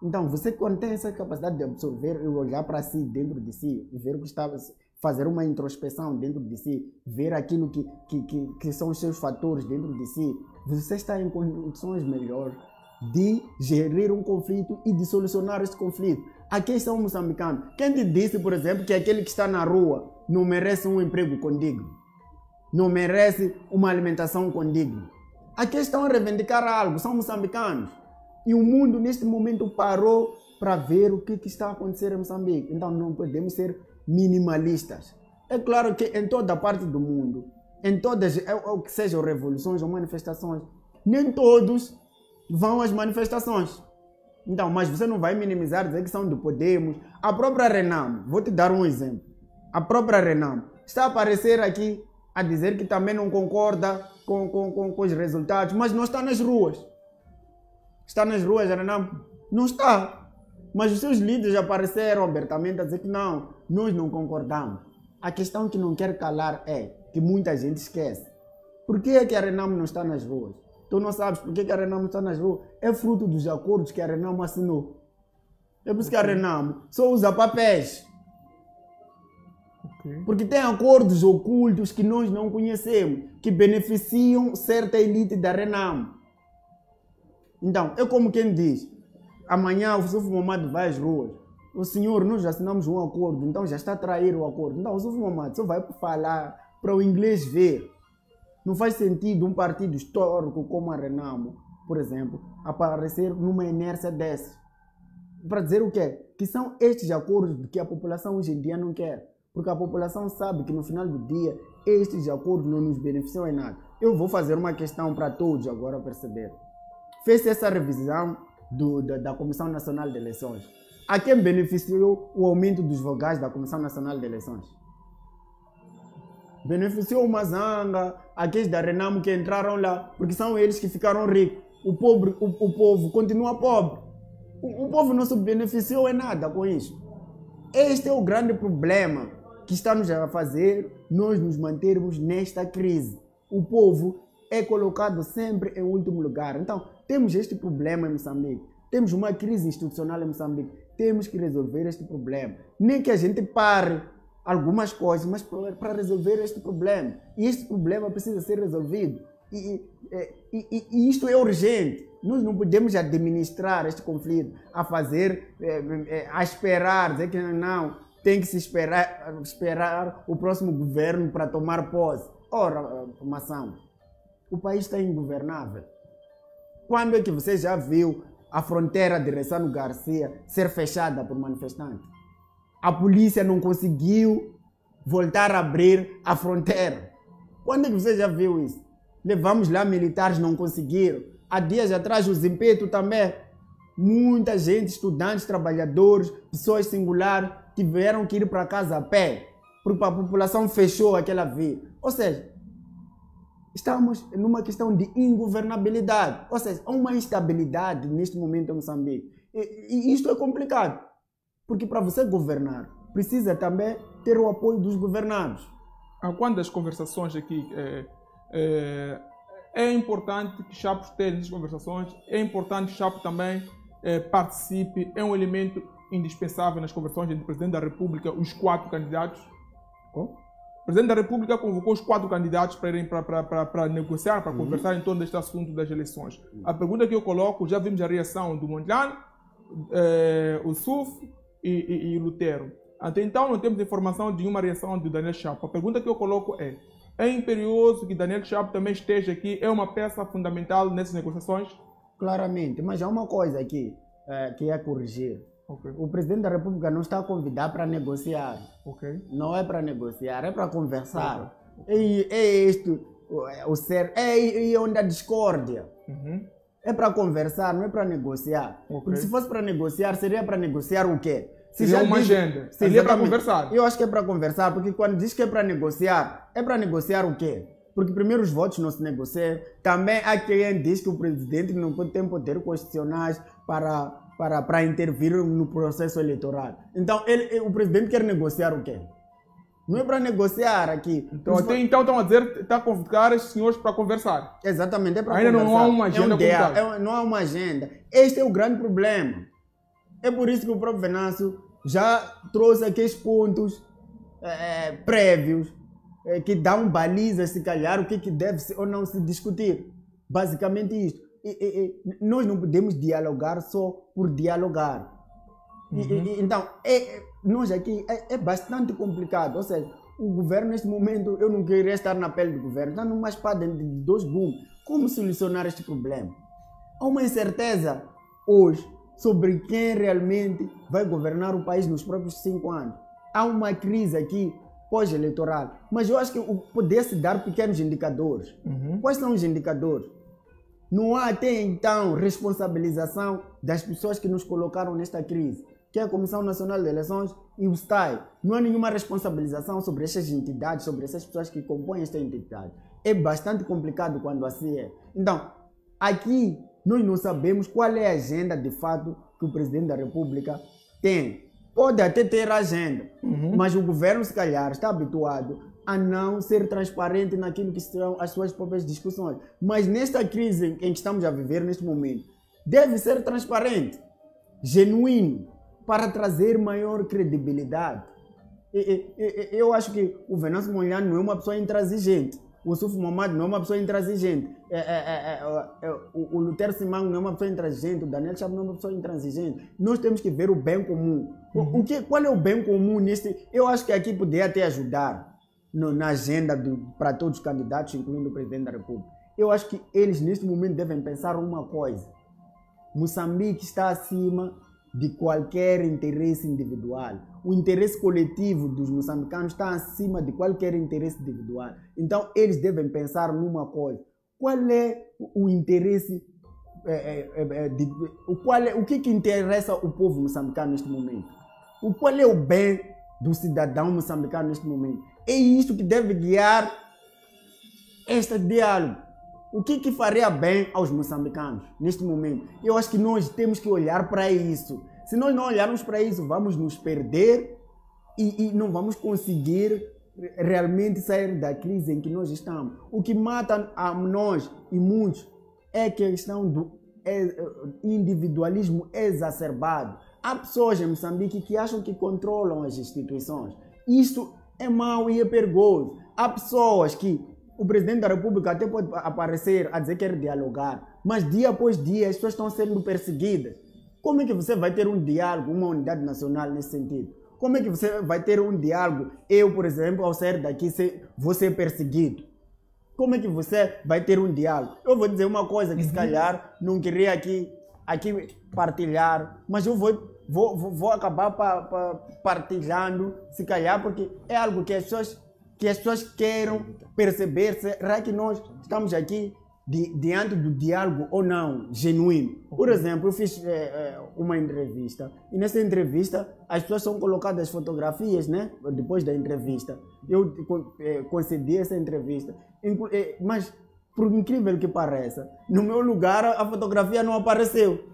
Então, você quando tem essa capacidade de absorver e olhar para si, dentro de si, ver o que está, fazer uma introspeção dentro de si, ver aquilo que são os seus fatores dentro de si, você está em condições melhores de gerir um conflito e de solucionar esse conflito. Aqui são moçambicanos. Quem te disse, por exemplo, que aquele que está na rua não merece um emprego condigno? Não merece uma alimentação condigna? Aqui estão a reivindicar algo, são moçambicanos. E o mundo, neste momento, parou para ver o que está a acontecer em Moçambique. Então, não podemos ser minimalistas. É claro que em toda parte do mundo, em todas, ou que sejam revoluções ou manifestações, nem todos vão às manifestações. Então, mas você não vai minimizar, dizer que são do Podemos. A própria Renamo, vou te dar um exemplo. A própria Renamo está a aparecer aqui a dizer que também não concorda com os resultados, mas não está nas ruas. Está nas ruas, Renamo? Não está. Mas os seus líderes apareceram abertamente a dizer que não, nós não concordamos. A questão que não quero calar é que muita gente esquece. Por que é que a Renamo não está nas ruas? Tu não sabes por que a Renamo está nas ruas? É fruto dos acordos que a Renamo assinou. É por isso que a Renamo só usa papéis. Porque tem acordos ocultos que nós não conhecemos, que beneficiam certa elite da Renamo. Então, é como quem diz, amanhã o Suf Mamad vai às ruas. O senhor, nós já assinamos um acordo, então já está a trair o acordo. Então, o Suf Mamad só vai falar para o inglês ver. Não faz sentido um partido histórico como a Renamo, por exemplo, aparecer numa inércia dessa. Para dizer o quê? Que são estes acordos que a população hoje em dia não quer. Porque a população sabe que no final do dia, estes acordos não nos beneficiam em nada. Eu vou fazer uma questão para todos agora perceber. Fez essa revisão da Comissão Nacional de Eleições. A quem beneficiou o aumento dos vogais da Comissão Nacional de Eleições? Beneficiou o Mazanga, aqueles da Renamo que entraram lá, porque são eles que ficaram ricos. O povo continua pobre. O povo não se beneficiou em nada com isso. Este é o grande problema que está-nos a fazer nós nos mantermos nesta crise. O povo é colocado sempre em último lugar. Então, temos este problema em Moçambique. Temos uma crise institucional em Moçambique. Temos que resolver este problema. Nem que a gente pare algumas coisas, mas para resolver este problema. E este problema precisa ser resolvido. E isto é urgente. Nós não podemos administrar este conflito a fazer, a esperar, dizer que não, tem que se esperar o próximo governo para tomar posse. Ora, Mação, o país está ingovernável. Quando é que você já viu a fronteira de Ressano Garcia ser fechada por manifestantes? A polícia não conseguiu voltar a abrir a fronteira. Quando é que você já viu isso? Levamos lá militares, não conseguiram. Há dias atrás, o Zimpeto também. Muita gente, estudantes, trabalhadores, pessoas singulares, tiveram que ir para casa a pé, porque a população fechou aquela via. Ou seja, estamos numa questão de ingovernabilidade. Ou seja, há uma instabilidade neste momento em Moçambique. E isto é complicado, porque para você governar, precisa também ter o apoio dos governados. Há quantas conversações aqui... É importante que Chapo esteja nessas conversações, é importante que Chapo também participe, é um elemento indispensável nas conversações entre o Presidente da República, os 4 candidatos. O Presidente da República convocou os 4 candidatos para irem para negociar, para conversar em torno deste assunto das eleições. A pergunta que eu coloco, já vimos a reação do Mondlane, o SUF e o Lutero. Até então não temos informação de uma reação de Daniel Chapo. A pergunta que eu coloco é imperioso que Daniel Chapo também esteja aqui, é uma peça fundamental nessas negociações? Claramente, mas há uma coisa aqui que é corrigir. Okay. O Presidente da República não está a convidar para negociar. Okay. Não é para negociar, é para conversar. Okay. É isto, é onde a discórdia. É para conversar, não é para negociar. Okay. Porque se fosse para negociar, seria para negociar o quê? Seria uma agenda. Seria para conversar. Eu acho que é para conversar, porque quando diz que é para negociar o quê? Porque primeiro os votos não se negociam. Também há quem diz que o presidente não tem poder constitucional para intervir no processo eleitoral. Então, o presidente quer negociar o quê? Não é para negociar aqui. Então estão a dizer, está a convocar esses senhores para conversar. Exatamente, é para conversar. Ainda não há uma agenda. Não há uma agenda. Este é o grande problema. É por isso que o próprio Venâncio já trouxe aqueles pontos prévios que dão balizas, se calhar, o que deve ou não se discutir. Basicamente isto. Nós não podemos dialogar só por dialogar. Então, nós aqui é bastante complicado. Ou seja, o governo neste momento, eu não queria estar na pele do governo, está numa espada de 2 gumes. Como solucionar este problema? Há uma incerteza hoje sobre quem realmente vai governar o país nos próximos 5 anos. Há uma crise aqui pós-eleitoral, mas eu acho que poder-se dar pequenos indicadores. Quais são os indicadores? Não há até então responsabilização das pessoas que nos colocaram nesta crise, que é a Comissão Nacional de Eleições e o STAI. Não há nenhuma responsabilização sobre essas entidades, sobre essas pessoas que compõem esta entidade. É bastante complicado quando assim é. Então, aqui nós não sabemos qual é a agenda de fato que que o Presidente da República tem. Pode até ter agenda, mas o governo, se calhar, está habituado a não ser transparente naquilo que são as suas próprias discussões. Mas nesta crise em que estamos a viver neste momento, deve ser transparente, genuíno, para trazer maior credibilidade. Eu acho que o Venâncio Mondlane não é uma pessoa intransigente. O Suf Mamad não é uma pessoa intransigente. O Lutero Simão não é uma pessoa intransigente. O Daniel Chapo não é uma pessoa intransigente. Nós temos que ver o bem comum. Qual é o bem comum neste? Eu acho que aqui poderia até ajudar na agenda para todos os candidatos, incluindo o Presidente da República. Eu acho que eles, neste momento, devem pensar uma coisa. Moçambique está acima de qualquer interesse individual. O interesse coletivo dos moçambicanos está acima de qualquer interesse individual. Então, eles devem pensar numa coisa. Qual é o interesse, o que interessa o povo moçambicano neste momento? Qual é o bem do cidadão moçambicano neste momento? É isso que deve guiar este diálogo. O que faria bem aos moçambicanos neste momento? Eu acho que nós temos que olhar para isso. Se nós não olharmos para isso, vamos nos perder e não vamos conseguir realmente sair da crise em que nós estamos. O que mata a nós e muitos é a questão do individualismo exacerbado. Há pessoas em Moçambique que acham que controlam as instituições. Isso é mau e é perigoso. Há pessoas que o Presidente da República até pode aparecer a dizer que quer dialogar, mas dia após dia as pessoas estão sendo perseguidas. Como é que você vai ter um diálogo, uma unidade nacional nesse sentido? Como é que você vai ter um diálogo? Eu, por exemplo, ao sair daqui, vou ser perseguido. Como é que você vai ter um diálogo? Eu vou dizer uma coisa que se calhar não queria aqui partilhar, mas eu vou acabar partilhando, se calhar, porque é algo que as pessoas queiram perceber. Será que nós estamos aqui diante do diálogo ou não, genuíno? Por exemplo, eu fiz uma entrevista e nessa entrevista as pessoas são colocadas fotografias, né? Depois da entrevista. Eu concedi essa entrevista, mas por incrível que pareça, no meu lugar a fotografia não apareceu.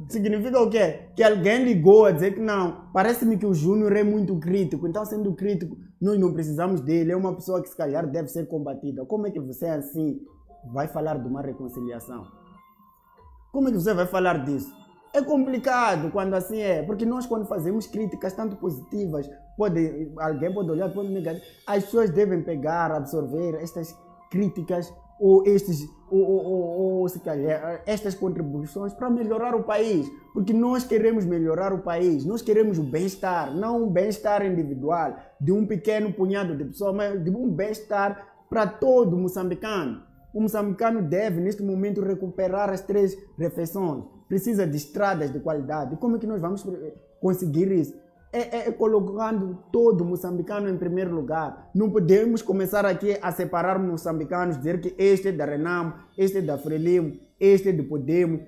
Significa o quê? Que alguém ligou a dizer que não, parece-me que o Júnior é muito crítico, então sendo crítico nós não precisamos dele, é uma pessoa que se calhar deve ser combatida. Como é que você assim vai falar de uma reconciliação? Como é que você vai falar disso? É complicado quando assim é, porque nós quando fazemos críticas tanto positivas, alguém pode olhar, pode negar, as pessoas devem pegar, absorver estas críticas ou se calhar estas contribuições para melhorar o país, porque nós queremos melhorar o país, nós queremos o bem-estar, não um bem-estar individual de um pequeno punhado de pessoas, mas de um bem-estar para todo moçambicano. O moçambicano deve, neste momento, recuperar as 3 refeições. Precisa de estradas de qualidade. Como é que nós vamos conseguir isso? Colocando todo moçambicano em primeiro lugar. Não podemos começar aqui a separar moçambicanos, dizer que este é da Renamo, este é da Frelimo, este é do Podemos.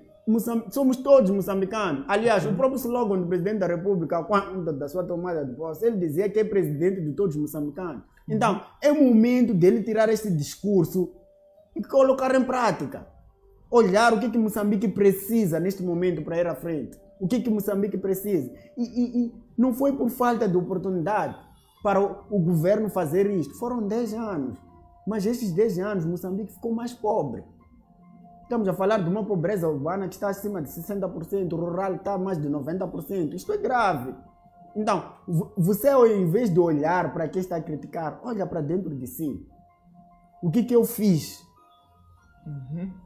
Somos todos moçambicanos. Aliás, o próprio slogan do Presidente da República, quando da sua tomada de posse, ele dizia que é presidente de todos os moçambicanos. Então, é o momento dele tirar esse discurso e colocar em prática. Olhar o que Moçambique precisa neste momento para ir à frente. O que Moçambique precisa. E não foi por falta de oportunidade para o governo fazer isto. Foram 10 anos. Mas esses 10 anos Moçambique ficou mais pobre. Estamos a falar de uma pobreza urbana que está acima de 60%, o rural está a mais de 90%. Isto é grave. Então, você, ao invés de olhar para quem está a criticar, olha para dentro de si. O que eu fiz?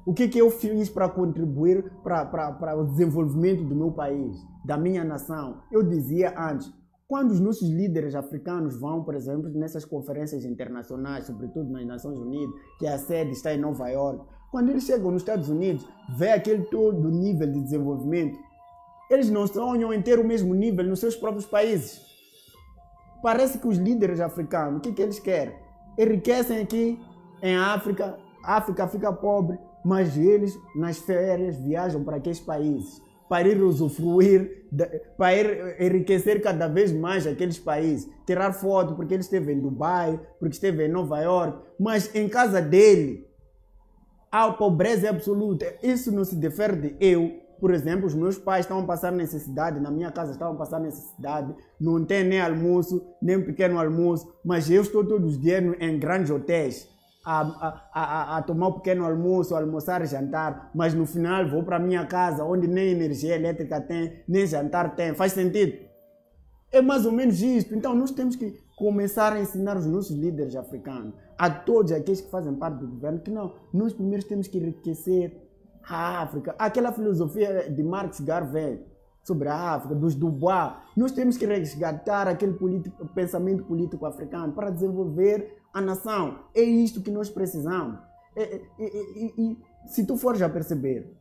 O que eu fiz para contribuir para o desenvolvimento do meu país, da minha nação? Eu dizia antes, quando os nossos líderes africanos vão, por exemplo, nessas conferências internacionais, sobretudo nas Nações Unidas, que a sede está em Nova York, quando eles chegam nos Estados Unidos, vê aquele todo nível de desenvolvimento, eles não sonham em ter o mesmo nível nos seus próprios países. Parece que os líderes africanos, o que eles querem? Enriquecem aqui em África, a África fica pobre, mas eles nas férias viajam para aqueles países, para ir usufruir, para ir enriquecer cada vez mais aqueles países, tirar foto porque ele esteve em Dubai, porque esteve em Nova York, mas em casa dele a pobreza é absoluta. Isso não se difere de eu por exemplo, os meus pais estavam a passar necessidade, na minha casa estavam a passar necessidade, não tem nem almoço, nem pequeno almoço, mas eu estou todos os dias em grandes hotéis a tomar um pequeno almoço, almoçar, jantar, mas no final vou para a minha casa, onde nem energia elétrica tem, nem jantar tem. Faz sentido? É mais ou menos isso. Então nós temos que começar a ensinar os nossos líderes africanos, a todos aqueles que fazem parte do governo, que não, nós primeiro temos que enriquecer a África. Aquela filosofia de Marx Garvey sobre a África, dos Dubois, nós temos que resgatar aquele pensamento político africano para desenvolver a nação. É isto que nós precisamos. E se tu fores a perceber,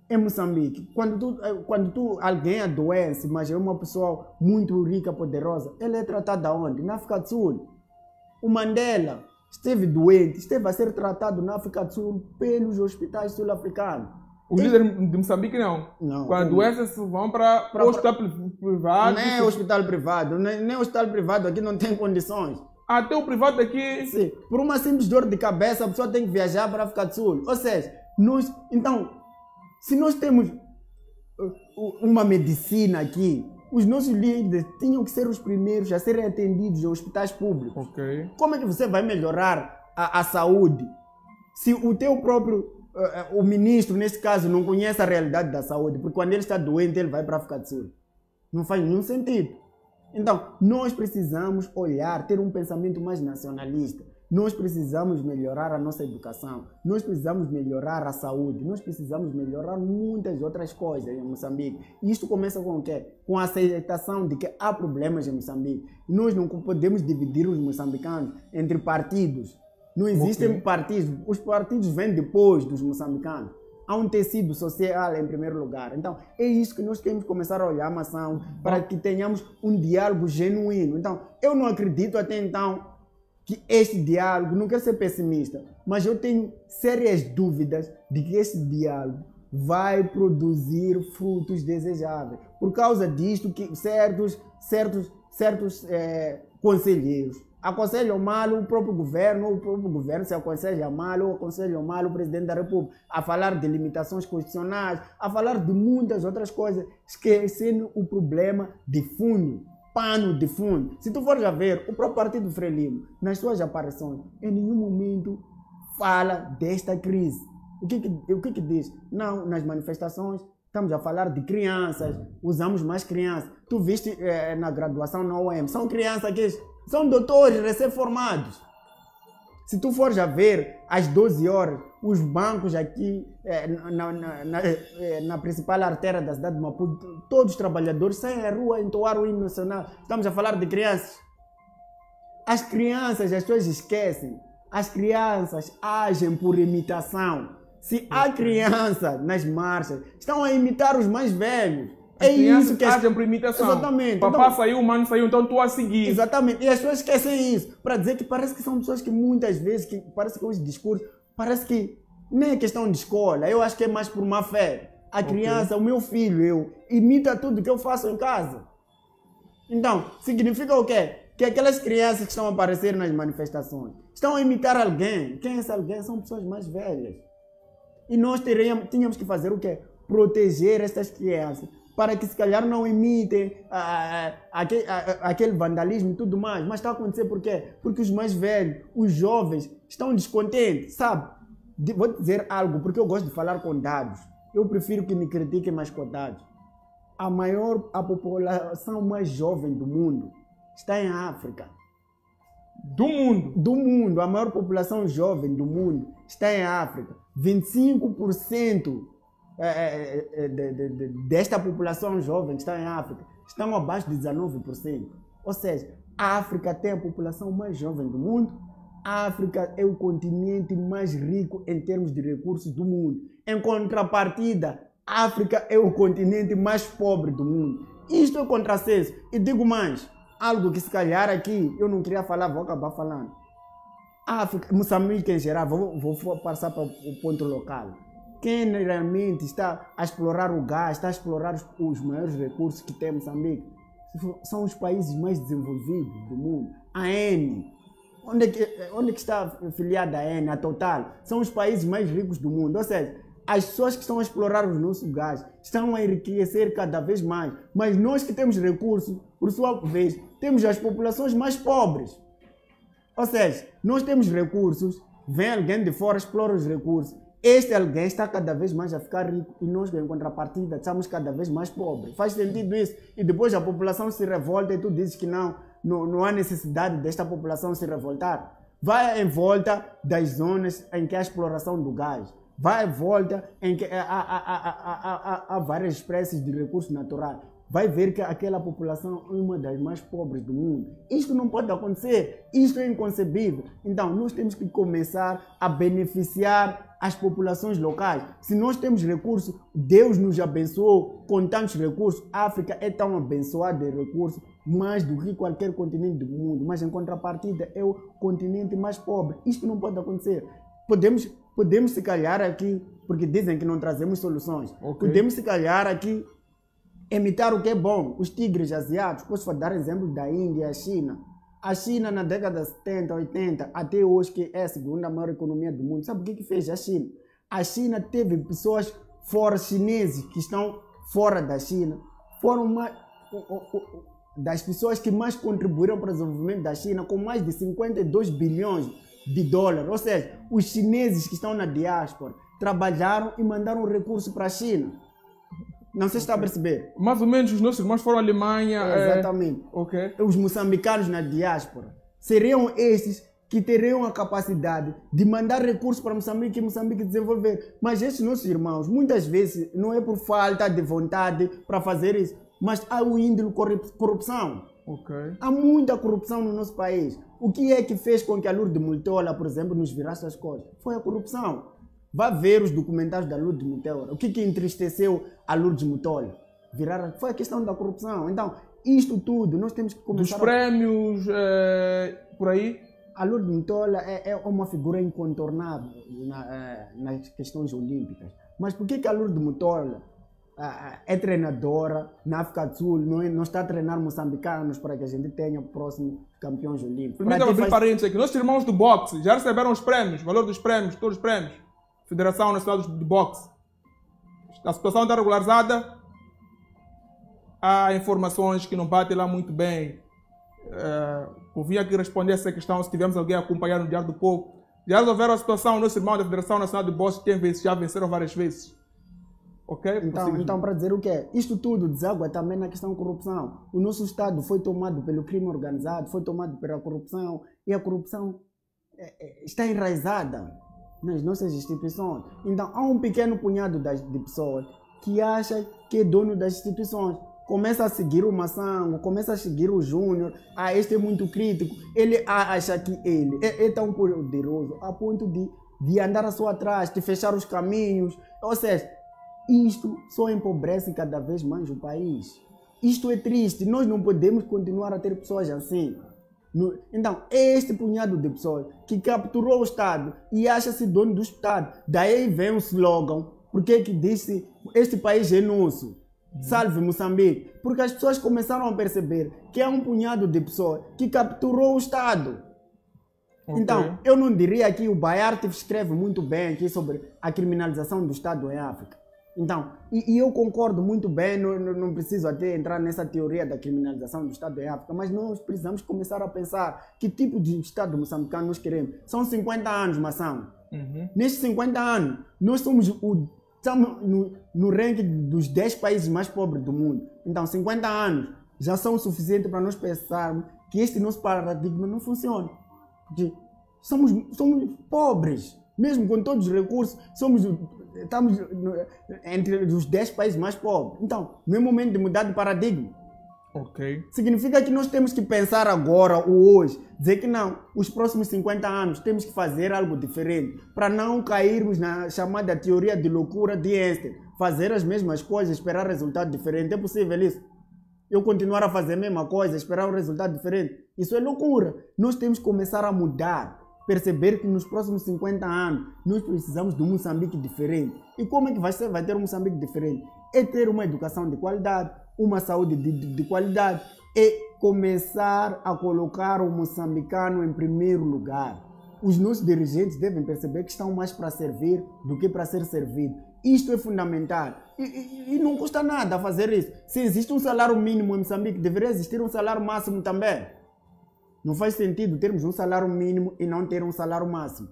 em Moçambique, quando alguém adoece, mas é uma pessoa muito rica, poderosa, ele é tratado aonde? Na África do Sul. O Mandela esteve doente, esteve a ser tratado na África do Sul pelos hospitais sul-africanos. Os líderes de Moçambique não. Quando adoecem, vão para o hospital privado. Nem hospital privado, nem hospital privado aqui não tem condições. Até o privado aqui... Sim, por uma simples dor de cabeça, a pessoa tem que viajar para a África do Sul. Ou seja, então, se nós temos uma medicina aqui, os nossos líderes tinham que ser os primeiros a serem atendidos em hospitais públicos. Okay. Como é que você vai melhorar a saúde se o teu próprio, o ministro, neste caso, não conhece a realidade da saúde? Porque quando ele está doente, ele vai para a África do Sul. Não faz nenhum sentido. Então, nós precisamos olhar, ter um pensamento mais nacionalista. Nós precisamos melhorar a nossa educação. Nós precisamos melhorar a saúde. Nós precisamos melhorar muitas outras coisas em Moçambique. E isto começa com o quê? Com a aceitação de que há problemas em Moçambique. Nós não podemos dividir os moçambicanos entre partidos. Não existem partidos. Os partidos vêm depois dos moçambicanos. Há um tecido social em primeiro lugar. Então, é isso que nós temos que começar a olhar a nação para que tenhamos um diálogo genuíno. Então, eu não acredito até então que este diálogo, não quero ser pessimista, mas eu tenho sérias dúvidas de que este diálogo vai produzir frutos desejáveis. Por causa disto, que certos conselheiros aconselham mal o próprio governo, ou o próprio governo se aconselha mal, ou aconselham mal o presidente da República, a falar de limitações constitucionais, a falar de muitas outras coisas, esquecendo o problema de fundo, pano de fundo. Se tu fores a ver, o próprio Partido Frelimo, nas suas aparições, em nenhum momento fala desta crise. O que diz? Não, nas manifestações, estamos a falar de crianças, usamos mais crianças. Tu viste na graduação na UEM, são crianças que são doutores recém-formados. Se tu fores a ver, às 12 horas, os bancos aqui na principal artéria da cidade de Maputo, todos os trabalhadores saem à rua a entoar o hino nacional. Estamos a falar de crianças. As crianças, as pessoas esquecem. As crianças agem por imitação. Se há criança nas marchas, estão a imitar os mais velhos. É isso que agem por imitação. Exatamente. Papá então, saiu, o mano saiu, então tu a seguir. Exatamente. E as pessoas esquecem isso. Para dizer que parece que são pessoas que muitas vezes, que parece que os discursos, parece que nem é questão de escola. Eu acho que é mais por má fé. A criança, o meu filho, imita tudo que eu faço em casa. Então, significa o quê? Que aquelas crianças que estão a aparecer nas manifestações estão a imitar alguém. Quem é esse alguém? São pessoas mais velhas. E nós tínhamos que fazer o quê? Proteger estas crianças, para que se calhar não imitem aquele vandalismo e tudo mais. Mas está a acontecer por quê? Porque os mais velhos, os jovens, estão descontentes, sabe? Vou te dizer algo, porque eu gosto de falar com dados. Eu prefiro que me critiquem mais com dados. A população mais jovem do mundo está em África. Do mundo? Do mundo. A maior população jovem do mundo está em África. 25% desta população jovem que está em África estão abaixo de 19%. Ou seja, a África tem a população mais jovem do mundo. A África é o continente mais rico em termos de recursos do mundo. Em contrapartida, a África é o continente mais pobre do mundo. Isto é contrassenso. E digo mais, algo que se calhar aqui eu não queria falar, vou acabar falando. A África, Moçambique em geral, vou passar para o ponto local. Quem realmente está a explorar o gás, está a explorar os maiores recursos que tem Moçambique, são os países mais desenvolvidos do mundo. A Eni, onde é que está afiliada a Eni, a Total? São os países mais ricos do mundo. Ou seja, as pessoas que estão a explorar o nosso gás estão a enriquecer cada vez mais, mas nós que temos recursos, por sua vez, temos as populações mais pobres. Ou seja, nós temos recursos, vem alguém de fora, explora os recursos, este alguém está cada vez mais a ficar rico e nós, em contrapartida, estamos cada vez mais pobres. Faz sentido isso? E depois a população se revolta e tu dizes que não há necessidade desta população se revoltar. Vai em volta das zonas em que há exploração do gás. Vai em volta em que há várias espécies de recursos naturais. Vai ver que aquela população é uma das mais pobres do mundo. Isto não pode acontecer. Isto é inconcebível. Então, nós temos que começar a beneficiar as populações locais. Se nós temos recursos, Deus nos abençoou com tantos recursos. A África é tão abençoada de recursos, mais do que qualquer continente do mundo. Mas, em contrapartida, é o continente mais pobre. Isto não pode acontecer. Podemos se calhar aqui, porque dizem que não trazemos soluções. Okay. Podemos se calhar aqui imitar o que é bom. Os tigres asiáticos, posso dar exemplo da Índia e a China. A China, na década de 70, 80, até hoje, que é a segunda maior economia do mundo. Sabe o que fez a China? A China teve pessoas fora chineses que estão fora da China. Foram das pessoas que mais contribuíram para o desenvolvimento da China, com mais de 52 bilhões de dólares. Ou seja, os chineses que estão na diáspora trabalharam e mandaram recursos para a China. Não sei se está a perceber. Mais ou menos os nossos irmãos foram à Alemanha. Exatamente. Os moçambicanos na diáspora seriam esses que teriam a capacidade de mandar recursos para Moçambique e Moçambique desenvolver. Mas esses nossos irmãos, muitas vezes, não é por falta de vontade para fazer isso, mas há o índole corrupção. Há muita corrupção no nosso país. O que é que fez com que a Lourdes Multola, por exemplo, nos virasse as costas? Foi a corrupção. Vá ver os documentários da Lourdes Multola. O que entristeceu a Lourdes Multola? Foi a questão da corrupção. Então, isto tudo, nós temos que começar... Dos prémios, por aí? A Lourdes Multola é uma figura incontornável nas questões olímpicas. Mas por que a Lourdes Multola é treinadora na África do Sul, não está a treinar moçambicanos para que a gente tenha próximos campeões olímpicos? Primeiro, abrir parênteses aqui. Nossos irmãos do boxe já receberam os prémios, o valor dos prémios, todos os prémios. Federação Nacional de Boxe. A situação está regularizada. Há informações que não batem lá muito bem. Convinha aqui responder essa questão se tivermos alguém a acompanhar no Diário do Povo. Já resolveram a situação, nossos irmãos da Federação Nacional de Boxe já venceram várias vezes. Ok? Então, para dizer o quê? Isto tudo deságua também na questão da corrupção. O nosso Estado foi tomado pelo crime organizado, foi tomado pela corrupção, e a corrupção está enraizada nas nossas instituições. Então, há um pequeno punhado de pessoas que acha que é dono das instituições. Começa a seguir o Massango, começa a seguir o Júnior. Este é muito crítico. Ele acha que ele é tão poderoso a ponto de andar a sua atrás, de fechar os caminhos. Ou seja, isto só empobrece cada vez mais o país. Isto é triste. Nós não podemos continuar a ter pessoas assim. Então, é este punhado de pessoas que capturou o Estado e acha-se dono do Estado. Daí vem o slogan, porque que disse, este país é nosso, salve Moçambique. Porque as pessoas começaram a perceber que é um punhado de pessoas que capturou o Estado. Então, eu não diria que o Bayard escreve muito bem aqui sobre a criminalização do Estado em África. Então, e eu concordo muito bem, não preciso até entrar nessa teoria da criminalização do Estado em África, mas nós precisamos começar a pensar que tipo de Estado moçambicano nós queremos. São 50 anos, Massão. Nestes 50 anos, nós estamos no ranking dos 10 países mais pobres do mundo. Então, 50 anos já são suficientes para nós pensarmos que este nosso paradigma não funciona. Porque somos pobres, mesmo com todos os recursos, estamos entre os 10 países mais pobres. Então, não é momento de mudar de paradigma. Significa que nós temos que pensar agora ou hoje, dizer que não, os próximos 50 anos temos que fazer algo diferente, para não cairmos na chamada teoria de loucura de Einstein, fazer as mesmas coisas, esperar resultado diferente. É possível isso? Eu continuar a fazer a mesma coisa, esperar um resultado diferente? Isso é loucura. Nós temos que começar a mudar. Perceber que nos próximos 50 anos nós precisamos de um Moçambique diferente. E como é que vai ter um Moçambique diferente? É ter uma educação de qualidade, uma saúde de qualidade, é começar a colocar o moçambicano em primeiro lugar. Os nossos dirigentes devem perceber que estão mais para servir do que para ser servido. Isto é fundamental. E não custa nada fazer isso. Se existe um salário mínimo em Moçambique, deveria existir um salário máximo também. Não faz sentido termos um salário mínimo e não ter um salário máximo.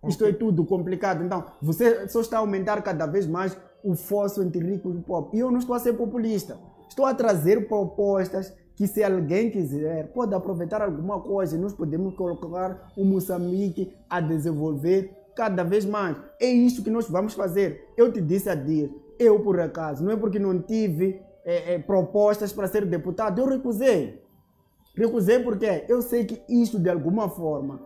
Isto é tudo complicado. Então, você só está a aumentar cada vez mais o fosso entre ricos e pobres. E eu não estou a ser populista. Estou a trazer propostas que, se alguém quiser, pode aproveitar alguma coisa e nós podemos colocar o Moçambique a desenvolver cada vez mais. É isso que nós vamos fazer. Eu te disse há dias, eu por acaso, não é porque não tive propostas para ser deputado, eu recusei. Recusei porque eu sei que isso de alguma forma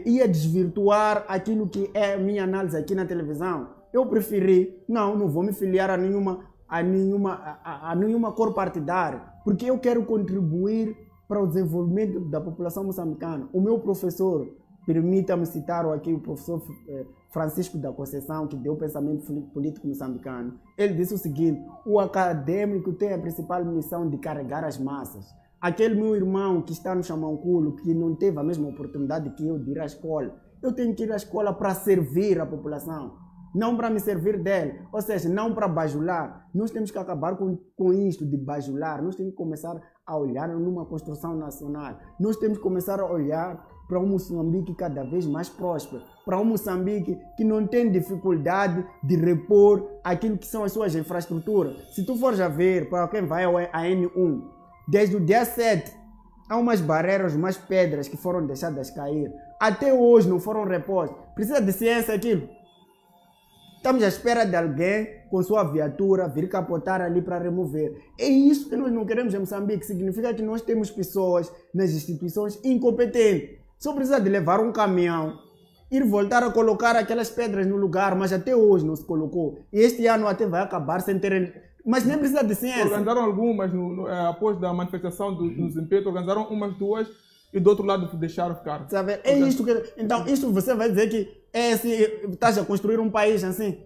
ia desvirtuar aquilo que é a minha análise aqui na televisão. Eu preferi, não vou me filiar a nenhuma cor partidária, porque eu quero contribuir para o desenvolvimento da população moçambicana. O meu professor, permita-me citar aqui o professor Francisco da Conceição, que deu o pensamento político moçambicano. Ele disse o seguinte: o acadêmico tem a principal missão de carregar as massas. Aquele meu irmão que está no Xamanculo, que não teve a mesma oportunidade que eu de ir à escola, eu tenho que ir à escola para servir a população, não para me servir dele, ou seja, não para bajular. Nós temos que acabar com isto de bajular. Nós temos que começar a olhar numa construção nacional. Nós temos que começar a olhar para um Moçambique cada vez mais próspero, para um Moçambique que não tem dificuldade de repor aquilo que são as suas infraestruturas. Se tu fores a ver, para quem vai à N1, desde o dia 7, há umas barreiras, umas pedras que foram deixadas cair. Até hoje não foram repostas. Precisa de ciência aquilo. Estamos à espera de alguém com sua viatura vir capotar ali para remover. É isso que nós não queremos em Moçambique. Significa que nós temos pessoas nas instituições incompetentes. Só precisa de levar um caminhão, ir voltar a colocar aquelas pedras no lugar, mas até hoje não se colocou. E este ano até vai acabar sem ter... Mas nem precisa de ciência. Organizaram algumas, após da manifestação do desempenho, organizaram umas duas e do outro lado deixaram ficar. Sabe? É isto que... Então, isto você vai dizer que estás a construir um país assim?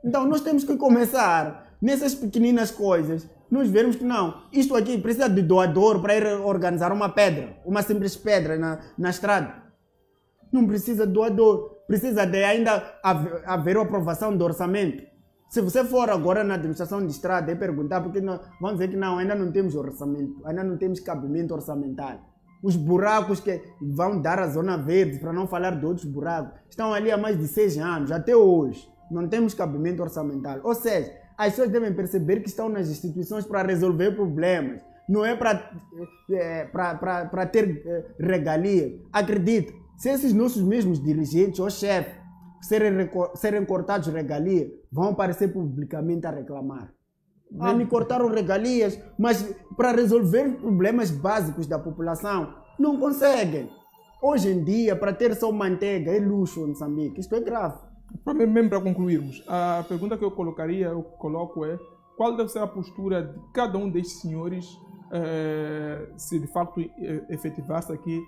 Então, nós temos que começar nessas pequeninas coisas. Nós vermos que não, isto aqui precisa de doador para ir organizar uma pedra, uma simples pedra na estrada. Não precisa de doador, precisa de ainda haver a aprovação do orçamento. Se você for agora na administração de estrada e perguntar, porque vão dizer que não, ainda não temos orçamento, ainda não temos cabimento orçamental. Os buracos que vão dar a zona verde, para não falar de outros buracos, estão ali há mais de 6 anos, até hoje. Não temos cabimento orçamental. Ou seja, as pessoas devem perceber que estão nas instituições para resolver problemas. Não é para ter regalias. Acredita, se esses nossos mesmos dirigentes ou chefes serem cortados regalias, vão aparecer publicamente a reclamar. Me cortaram regalias, mas para resolver problemas básicos da população, não conseguem. Hoje em dia, para ter só manteiga é luxo em Moçambique. Isto é grave. Mesmo para concluirmos, a pergunta que eu coloco é: qual deve ser a postura de cada um destes senhores se de facto efetivasse aqui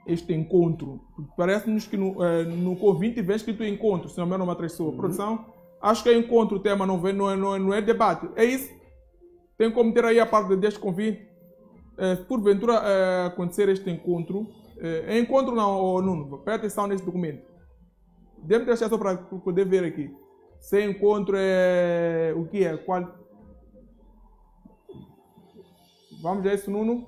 este encontro? Parece-nos que no convite vem escrito encontro, se não me engano, uma pessoa. Produção, acho que é encontro o tema, não é debate. É isso? Tem como ter aí a parte deste convite? Porventura acontecer este encontro, é encontro não, Nuno? Presta atenção nesse documento. Deve deixar só para poder ver aqui. Se encontro é... O que é? Qual? Vamos a isso, Nuno.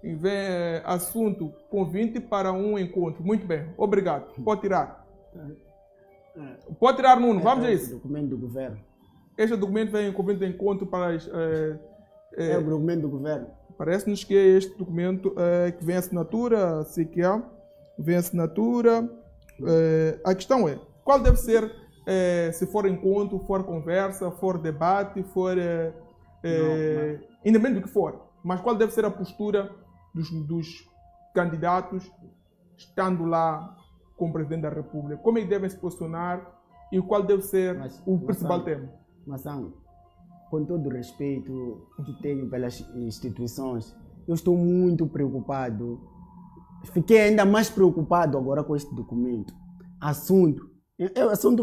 Vem assunto, convite para um encontro. Muito bem. Obrigado. Pode tirar. Pode tirar, Nuno. Vamos a isso. Documento do governo. Este documento vem em convite de encontro para... é o documento do governo. Parece-nos que é este documento que vem a assinatura, se que há. Vem a assinatura... a questão é, qual deve ser, se for encontro, for conversa, for debate, for independente do que for, mas qual deve ser a postura dos candidatos estando lá com o Presidente da República? Como eles devem se posicionar e qual deve ser o principal tema? Mas, com todo o respeito que tenho pelas instituições, eu estou muito preocupado. Fiquei ainda mais preocupado agora com este documento. Assunto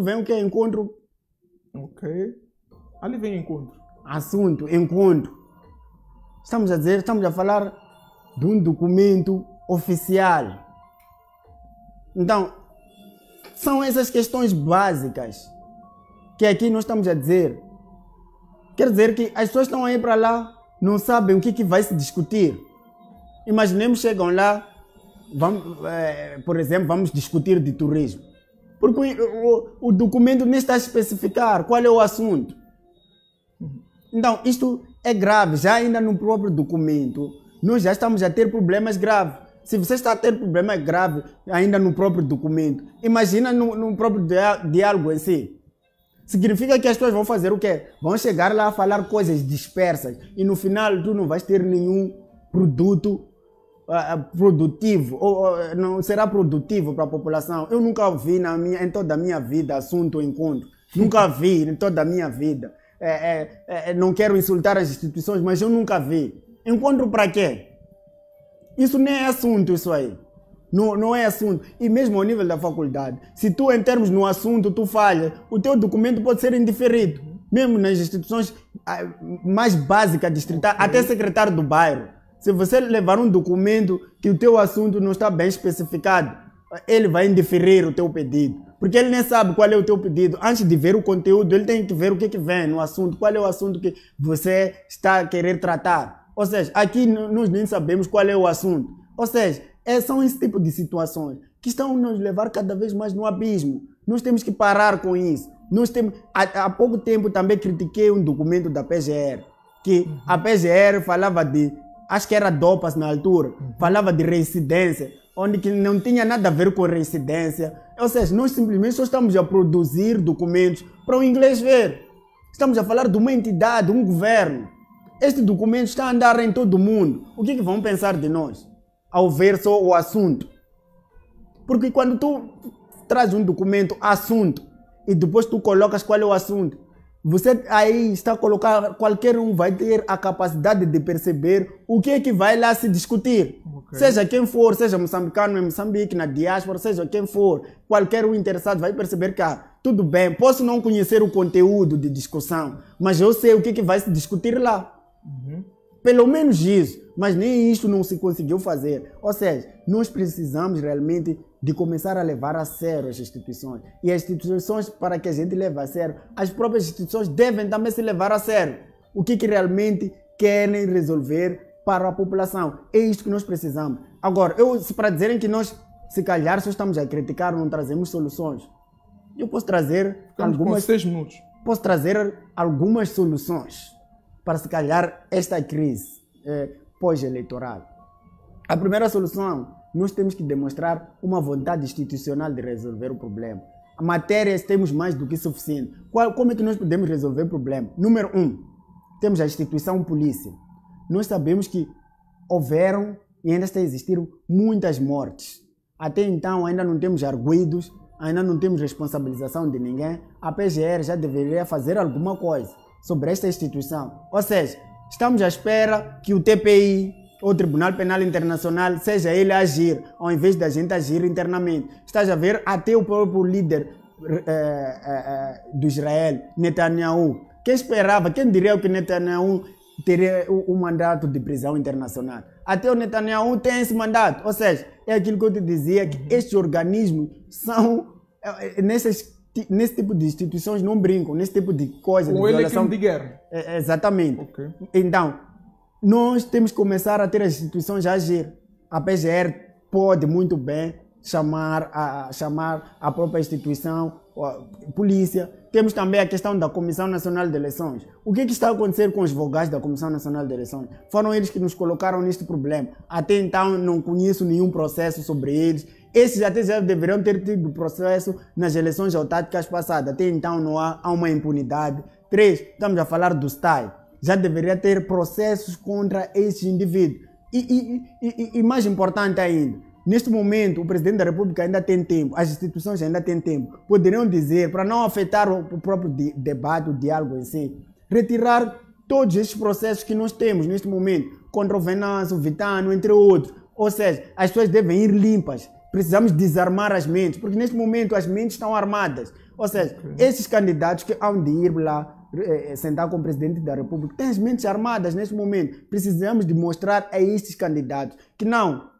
vem o que é encontro. Ok. Ali vem encontro. Assunto, encontro. Estamos a falar de um documento oficial. Então, são essas questões básicas que aqui nós estamos a dizer. Quer dizer que as pessoas estão aí para lá, não sabem o que vai se discutir. Imaginemos, chegam lá, por exemplo, vamos discutir de turismo. Porque o documento nem está a especificar qual é o assunto. Então, isto é grave. Já ainda no próprio documento, nós já estamos a ter problemas graves. Se você está a ter problemas graves ainda no próprio documento, imagina no próprio diálogo em si. Significa que as pessoas vão fazer o quê? Vão chegar lá a falar coisas dispersas e no final tu não vais ter nenhum produto produtivo, ou não será produtivo para a população. Eu nunca vi em toda a minha vida assunto encontro. Nunca vi em toda a minha vida. Não quero insultar as instituições, mas eu nunca vi. Encontro para quê? Isso nem é assunto, isso aí. Não é assunto. E mesmo ao nível da faculdade, se tu em termos no assunto tu falhas, o teu documento pode ser indiferido. Mesmo nas instituições mais básicas distritais, até secretário do bairro. Se você levar um documento que o teu assunto não está bem especificado, ele vai indeferir o teu pedido. Porque ele nem sabe qual é o teu pedido. Antes de ver o conteúdo, ele tem que ver o que vem no assunto, qual é o assunto que você está a querer tratar. Ou seja, aqui nós nem sabemos qual é o assunto. Ou seja, são esse tipo de situações que estão a nos levar cada vez mais no abismo. Nós temos que parar com isso. Há pouco tempo também critiquei um documento da PGR, que a PGR falava de, acho que era DOPAS na altura, falava de reincidência, onde que não tinha nada a ver com reincidência. Ou seja, nós simplesmente só estamos a produzir documentos para o inglês ver. Estamos a falar de uma entidade, um governo. Este documento está a andar em todo o mundo. O que vão pensar de nós ao ver só o assunto? Porque quando tu traz um documento, assunto, e depois tu colocas qual é o assunto, você aí está a colocar, qualquer um vai ter a capacidade de perceber o que é que vai lá se discutir. Okay. Seja quem for, seja moçambicano em Moçambique, na diáspora, seja quem for, qualquer um interessado vai perceber que, tudo bem, posso não conhecer o conteúdo de discussão, mas eu sei o que vai se discutir lá. Pelo menos isso, mas nem isso não se conseguiu fazer. Ou seja, nós precisamos realmente de começar a levar a sério as instituições. E as instituições, para que a gente leve a sério, as próprias instituições devem também se levar a sério. O que realmente querem resolver para a população. É isso que nós precisamos. Agora, para dizerem que nós, se calhar, só estamos a criticar, não trazemos soluções. Eu posso trazer algumas... 6 minutos. Posso trazer algumas soluções para, se calhar, esta crise pós-eleitoral. A primeira solução, nós temos que demonstrar uma vontade institucional de resolver o problema. A matérias temos mais do que suficiente. Como é que nós podemos resolver o problema? Número 1, temos a instituição polícia. Nós sabemos que houveram e ainda está a existir muitas mortes. Até então ainda não temos arguidos, ainda não temos responsabilização de ninguém. A PGR já deveria fazer alguma coisa sobre esta instituição. Ou seja, estamos à espera que o TPI, o Tribunal Penal Internacional, seja ele a agir, ao invés da gente agir internamente. Estás a ver até o próprio líder do Israel, Netanyahu. Quem esperava, quem diria que Netanyahu teria o mandato de prisão internacional? Até o Netanyahu tem esse mandato. Ou seja, é aquilo que eu te dizia, que estes organismos são, nesse tipo de instituições não brincam, nesse tipo de coisa. Ou ele é crime de guerra. Exatamente. Okay. Então, nós temos que começar a ter as instituições a agir. A PGR pode muito bem chamar a própria instituição, a polícia. Temos também a questão da Comissão Nacional de Eleições. O que está a acontecer com os vogais da Comissão Nacional de Eleições? Foram eles que nos colocaram neste problema. Até então não conheço nenhum processo sobre eles. Esses até já deveriam ter tido processo nas eleições autárquicas passadas. Até então não há uma impunidade. 3, estamos a falar do STAI. Já deveria ter processos contra esses indivíduos. E mais importante ainda, neste momento o Presidente da República ainda tem tempo, as instituições ainda têm tempo, poderiam dizer, para não afetar o próprio debate, o diálogo em si, retirar todos estes processos que nós temos neste momento, contra o Venâncio, o Vitano, entre outros. Ou seja, as pessoas devem ir limpas. Precisamos desarmar as mentes, porque neste momento as mentes estão armadas. Ou seja, esses candidatos que hão de ir lá sentar com o Presidente da República têm as mentes armadas neste momento. Precisamos de mostrar a estes candidatos que não,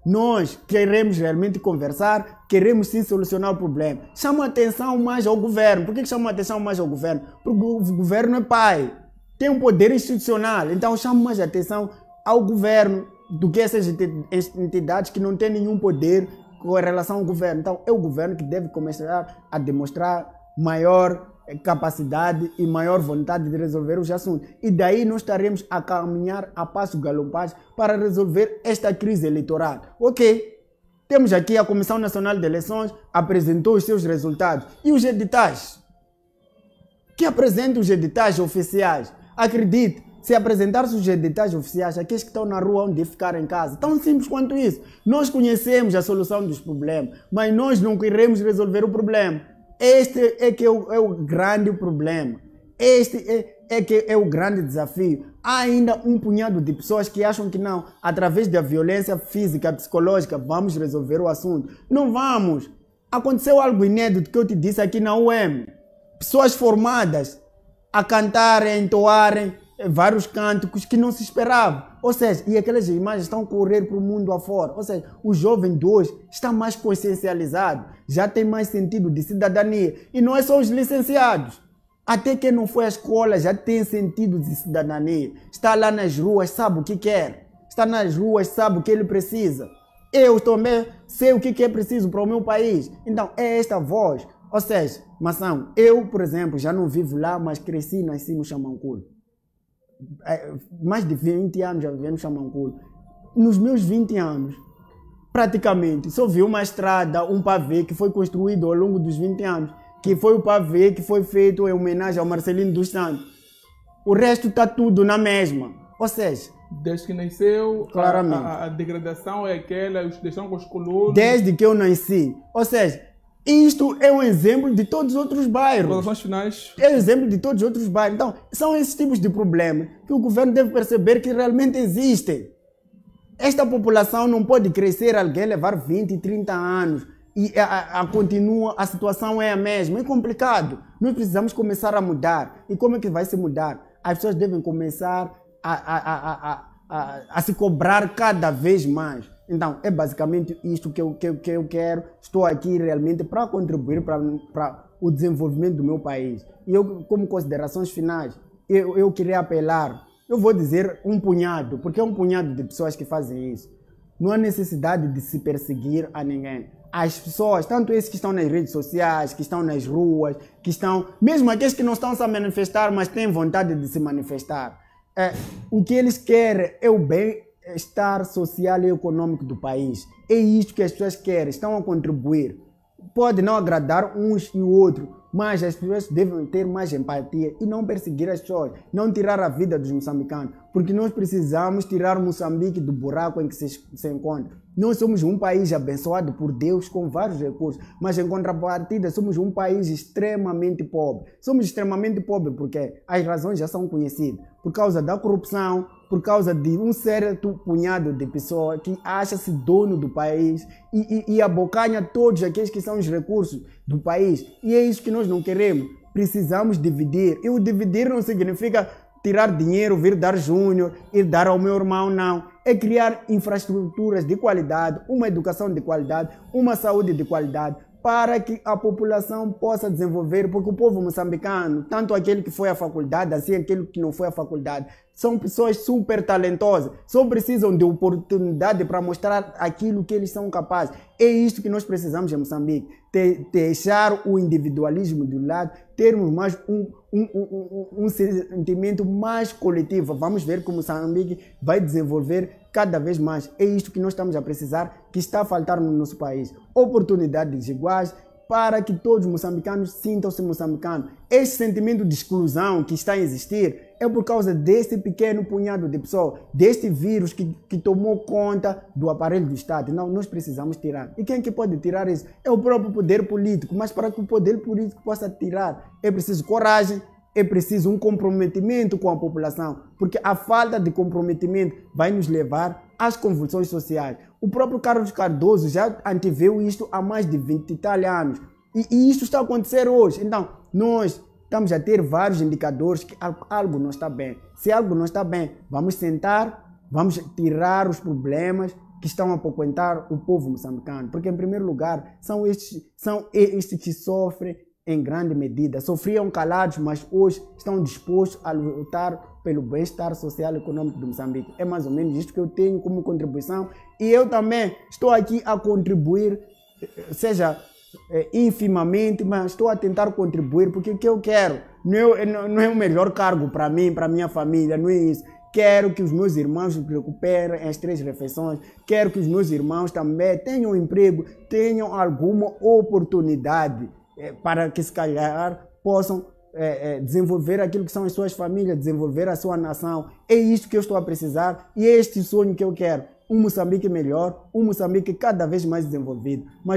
Nós queremos realmente conversar, queremos sim solucionar o problema. Chama atenção mais ao governo. Por que chama atenção mais ao governo? Porque o governo é pai, tem um poder institucional. Então chama mais atenção ao governo do que essas entidades que não têm nenhum poder com relação ao governo. Então é o governo que deve começar a demonstrar maior capacidade e maior vontade de resolver os assuntos. E daí nós estaremos a caminhar a passos galopantes para resolver esta crise eleitoral. Ok, temos aqui a Comissão Nacional de Eleições, apresentou os seus resultados. E os editais? Que apresentem os editais oficiais. Acredite, se apresentar-se os editais oficiais, aqueles que estão na rua onde ficar em casa, tão simples quanto isso. Nós conhecemos a solução dos problemas, mas nós não queremos resolver o problema. Este é que é o grande problema. Este é que é o grande desafio. Há ainda um punhado de pessoas que acham que não, através da violência física, psicológica, vamos resolver o assunto. Não vamos. Aconteceu algo inédito que eu te disse aqui na UEM. Pessoas formadas a cantarem, a entoarem vários cânticos que não se esperava. Ou seja, e aquelas imagens estão a correr para o mundo afora. Ou seja, o jovem de hoje está mais consciencializado, já tem mais sentido de cidadania. E não é só os licenciados. Até quem não foi à escola já tem sentido de cidadania. Está lá nas ruas, sabe o que quer. Está nas ruas, sabe o que ele precisa. Eu também sei o que é preciso para o meu país. Então, é esta voz. Ou seja, Mação, eu, por exemplo, já não vivo lá, mas cresci e nasci no Xamanculo. Mais de 20 anos já vivi no Xamanculo. Nos meus 20 anos, praticamente, só vi uma estrada, um pavê que foi construído ao longo dos 20 anos, que foi o pavê que foi feito em homenagem ao Marcelino dos Santos. O resto está tudo na mesma. Ou seja, desde que nasceu, claramente, a degradação é aquela, os deixam com os colonos. Desde que eu nasci. Ou seja, isto é um exemplo de todos os outros bairros. Relações finais. É um exemplo de todos os outros bairros. Então, são esses tipos de problemas que o governo deve perceber que realmente existem. Esta população não pode crescer, alguém levar 20, 30 anos e continua, a situação é a mesma. É complicado. Nós precisamos começar a mudar. E como é que vai se mudar? As pessoas devem começar a se cobrar cada vez mais. Então, é basicamente isto que eu quero. Estou aqui realmente para contribuir para o desenvolvimento do meu país. E eu, como considerações finais, eu queria apelar. Eu vou dizer um punhado, porque é um punhado de pessoas que fazem isso. Não há necessidade de se perseguir a ninguém. As pessoas, tanto esses que estão nas redes sociais, que estão nas ruas, que estão, mesmo aqueles que não estão se manifestar, mas têm vontade de se manifestar. O que eles querem é o bem-estar social e econômico do país. É isso que as pessoas querem, estão a contribuir. Pode não agradar uns e o outro, mas as pessoas devem ter mais empatia e não perseguir as pessoas, não tirar a vida dos moçambicanos, porque nós precisamos tirar Moçambique do buraco em que se encontra. Nós somos um país abençoado por Deus com vários recursos, mas em contrapartida somos um país extremamente pobre. Somos extremamente pobres porque as razões já são conhecidas, por causa da corrupção, por causa de um certo punhado de pessoas que acha-se dono do país e abocanha todos aqueles que são os recursos do país. E é isso que nós não queremos. Precisamos dividir. E o dividir não significa tirar dinheiro, vir dar júnior, ir dar ao meu irmão, não. É criar infraestruturas de qualidade, uma educação de qualidade, uma saúde de qualidade, para que a população possa desenvolver, porque o povo moçambicano, tanto aquele que foi à faculdade, assim aquele que não foi à faculdade, são pessoas super talentosas, só precisam de oportunidade para mostrar aquilo que eles são capazes. É isso que nós precisamos em Moçambique, deixar o individualismo de lado, termos mais um sentimento mais coletivo. Vamos ver como Moçambique vai desenvolver cada vez mais. É isto que nós estamos a precisar, que está a faltar no nosso país. Oportunidades iguais para que todos os moçambicanos sintam-se moçambicanos. Esse sentimento de exclusão que está a existir é por causa desse pequeno punhado de pessoas, deste vírus que tomou conta do aparelho do Estado. Não, nós precisamos tirar. E quem que pode tirar isso? É o próprio poder político. Mas para que o poder político possa tirar, é preciso coragem, é preciso um comprometimento com a população, porque a falta de comprometimento vai nos levar às convulsões sociais. O próprio Carlos Cardoso já anteviu isto há mais de 20 e tal anos. E isso está a acontecer hoje. Então, nós estamos a ter vários indicadores que algo não está bem. Se algo não está bem, vamos sentar, vamos tirar os problemas que estão a frequentar o povo moçambicano, porque em primeiro lugar são estes que sofrem em grande medida. Sofriam calados, mas hoje estão dispostos a lutar pelo bem-estar social e econômico de Moçambique. É mais ou menos isto que eu tenho como contribuição e eu também estou aqui a contribuir, seja infimamente, mas estou a tentar contribuir porque o que eu quero não é o melhor cargo para mim, para minha família, não é isso. Quero que os meus irmãos recuperem as 3 refeições. Quero que os meus irmãos também tenham emprego, tenham alguma oportunidade para que, se calhar, possam desenvolver aquilo que são as suas famílias, desenvolver a sua nação. É isto que eu estou a precisar e é este sonho que eu quero. Um Moçambique melhor, um Moçambique cada vez mais desenvolvido. Mas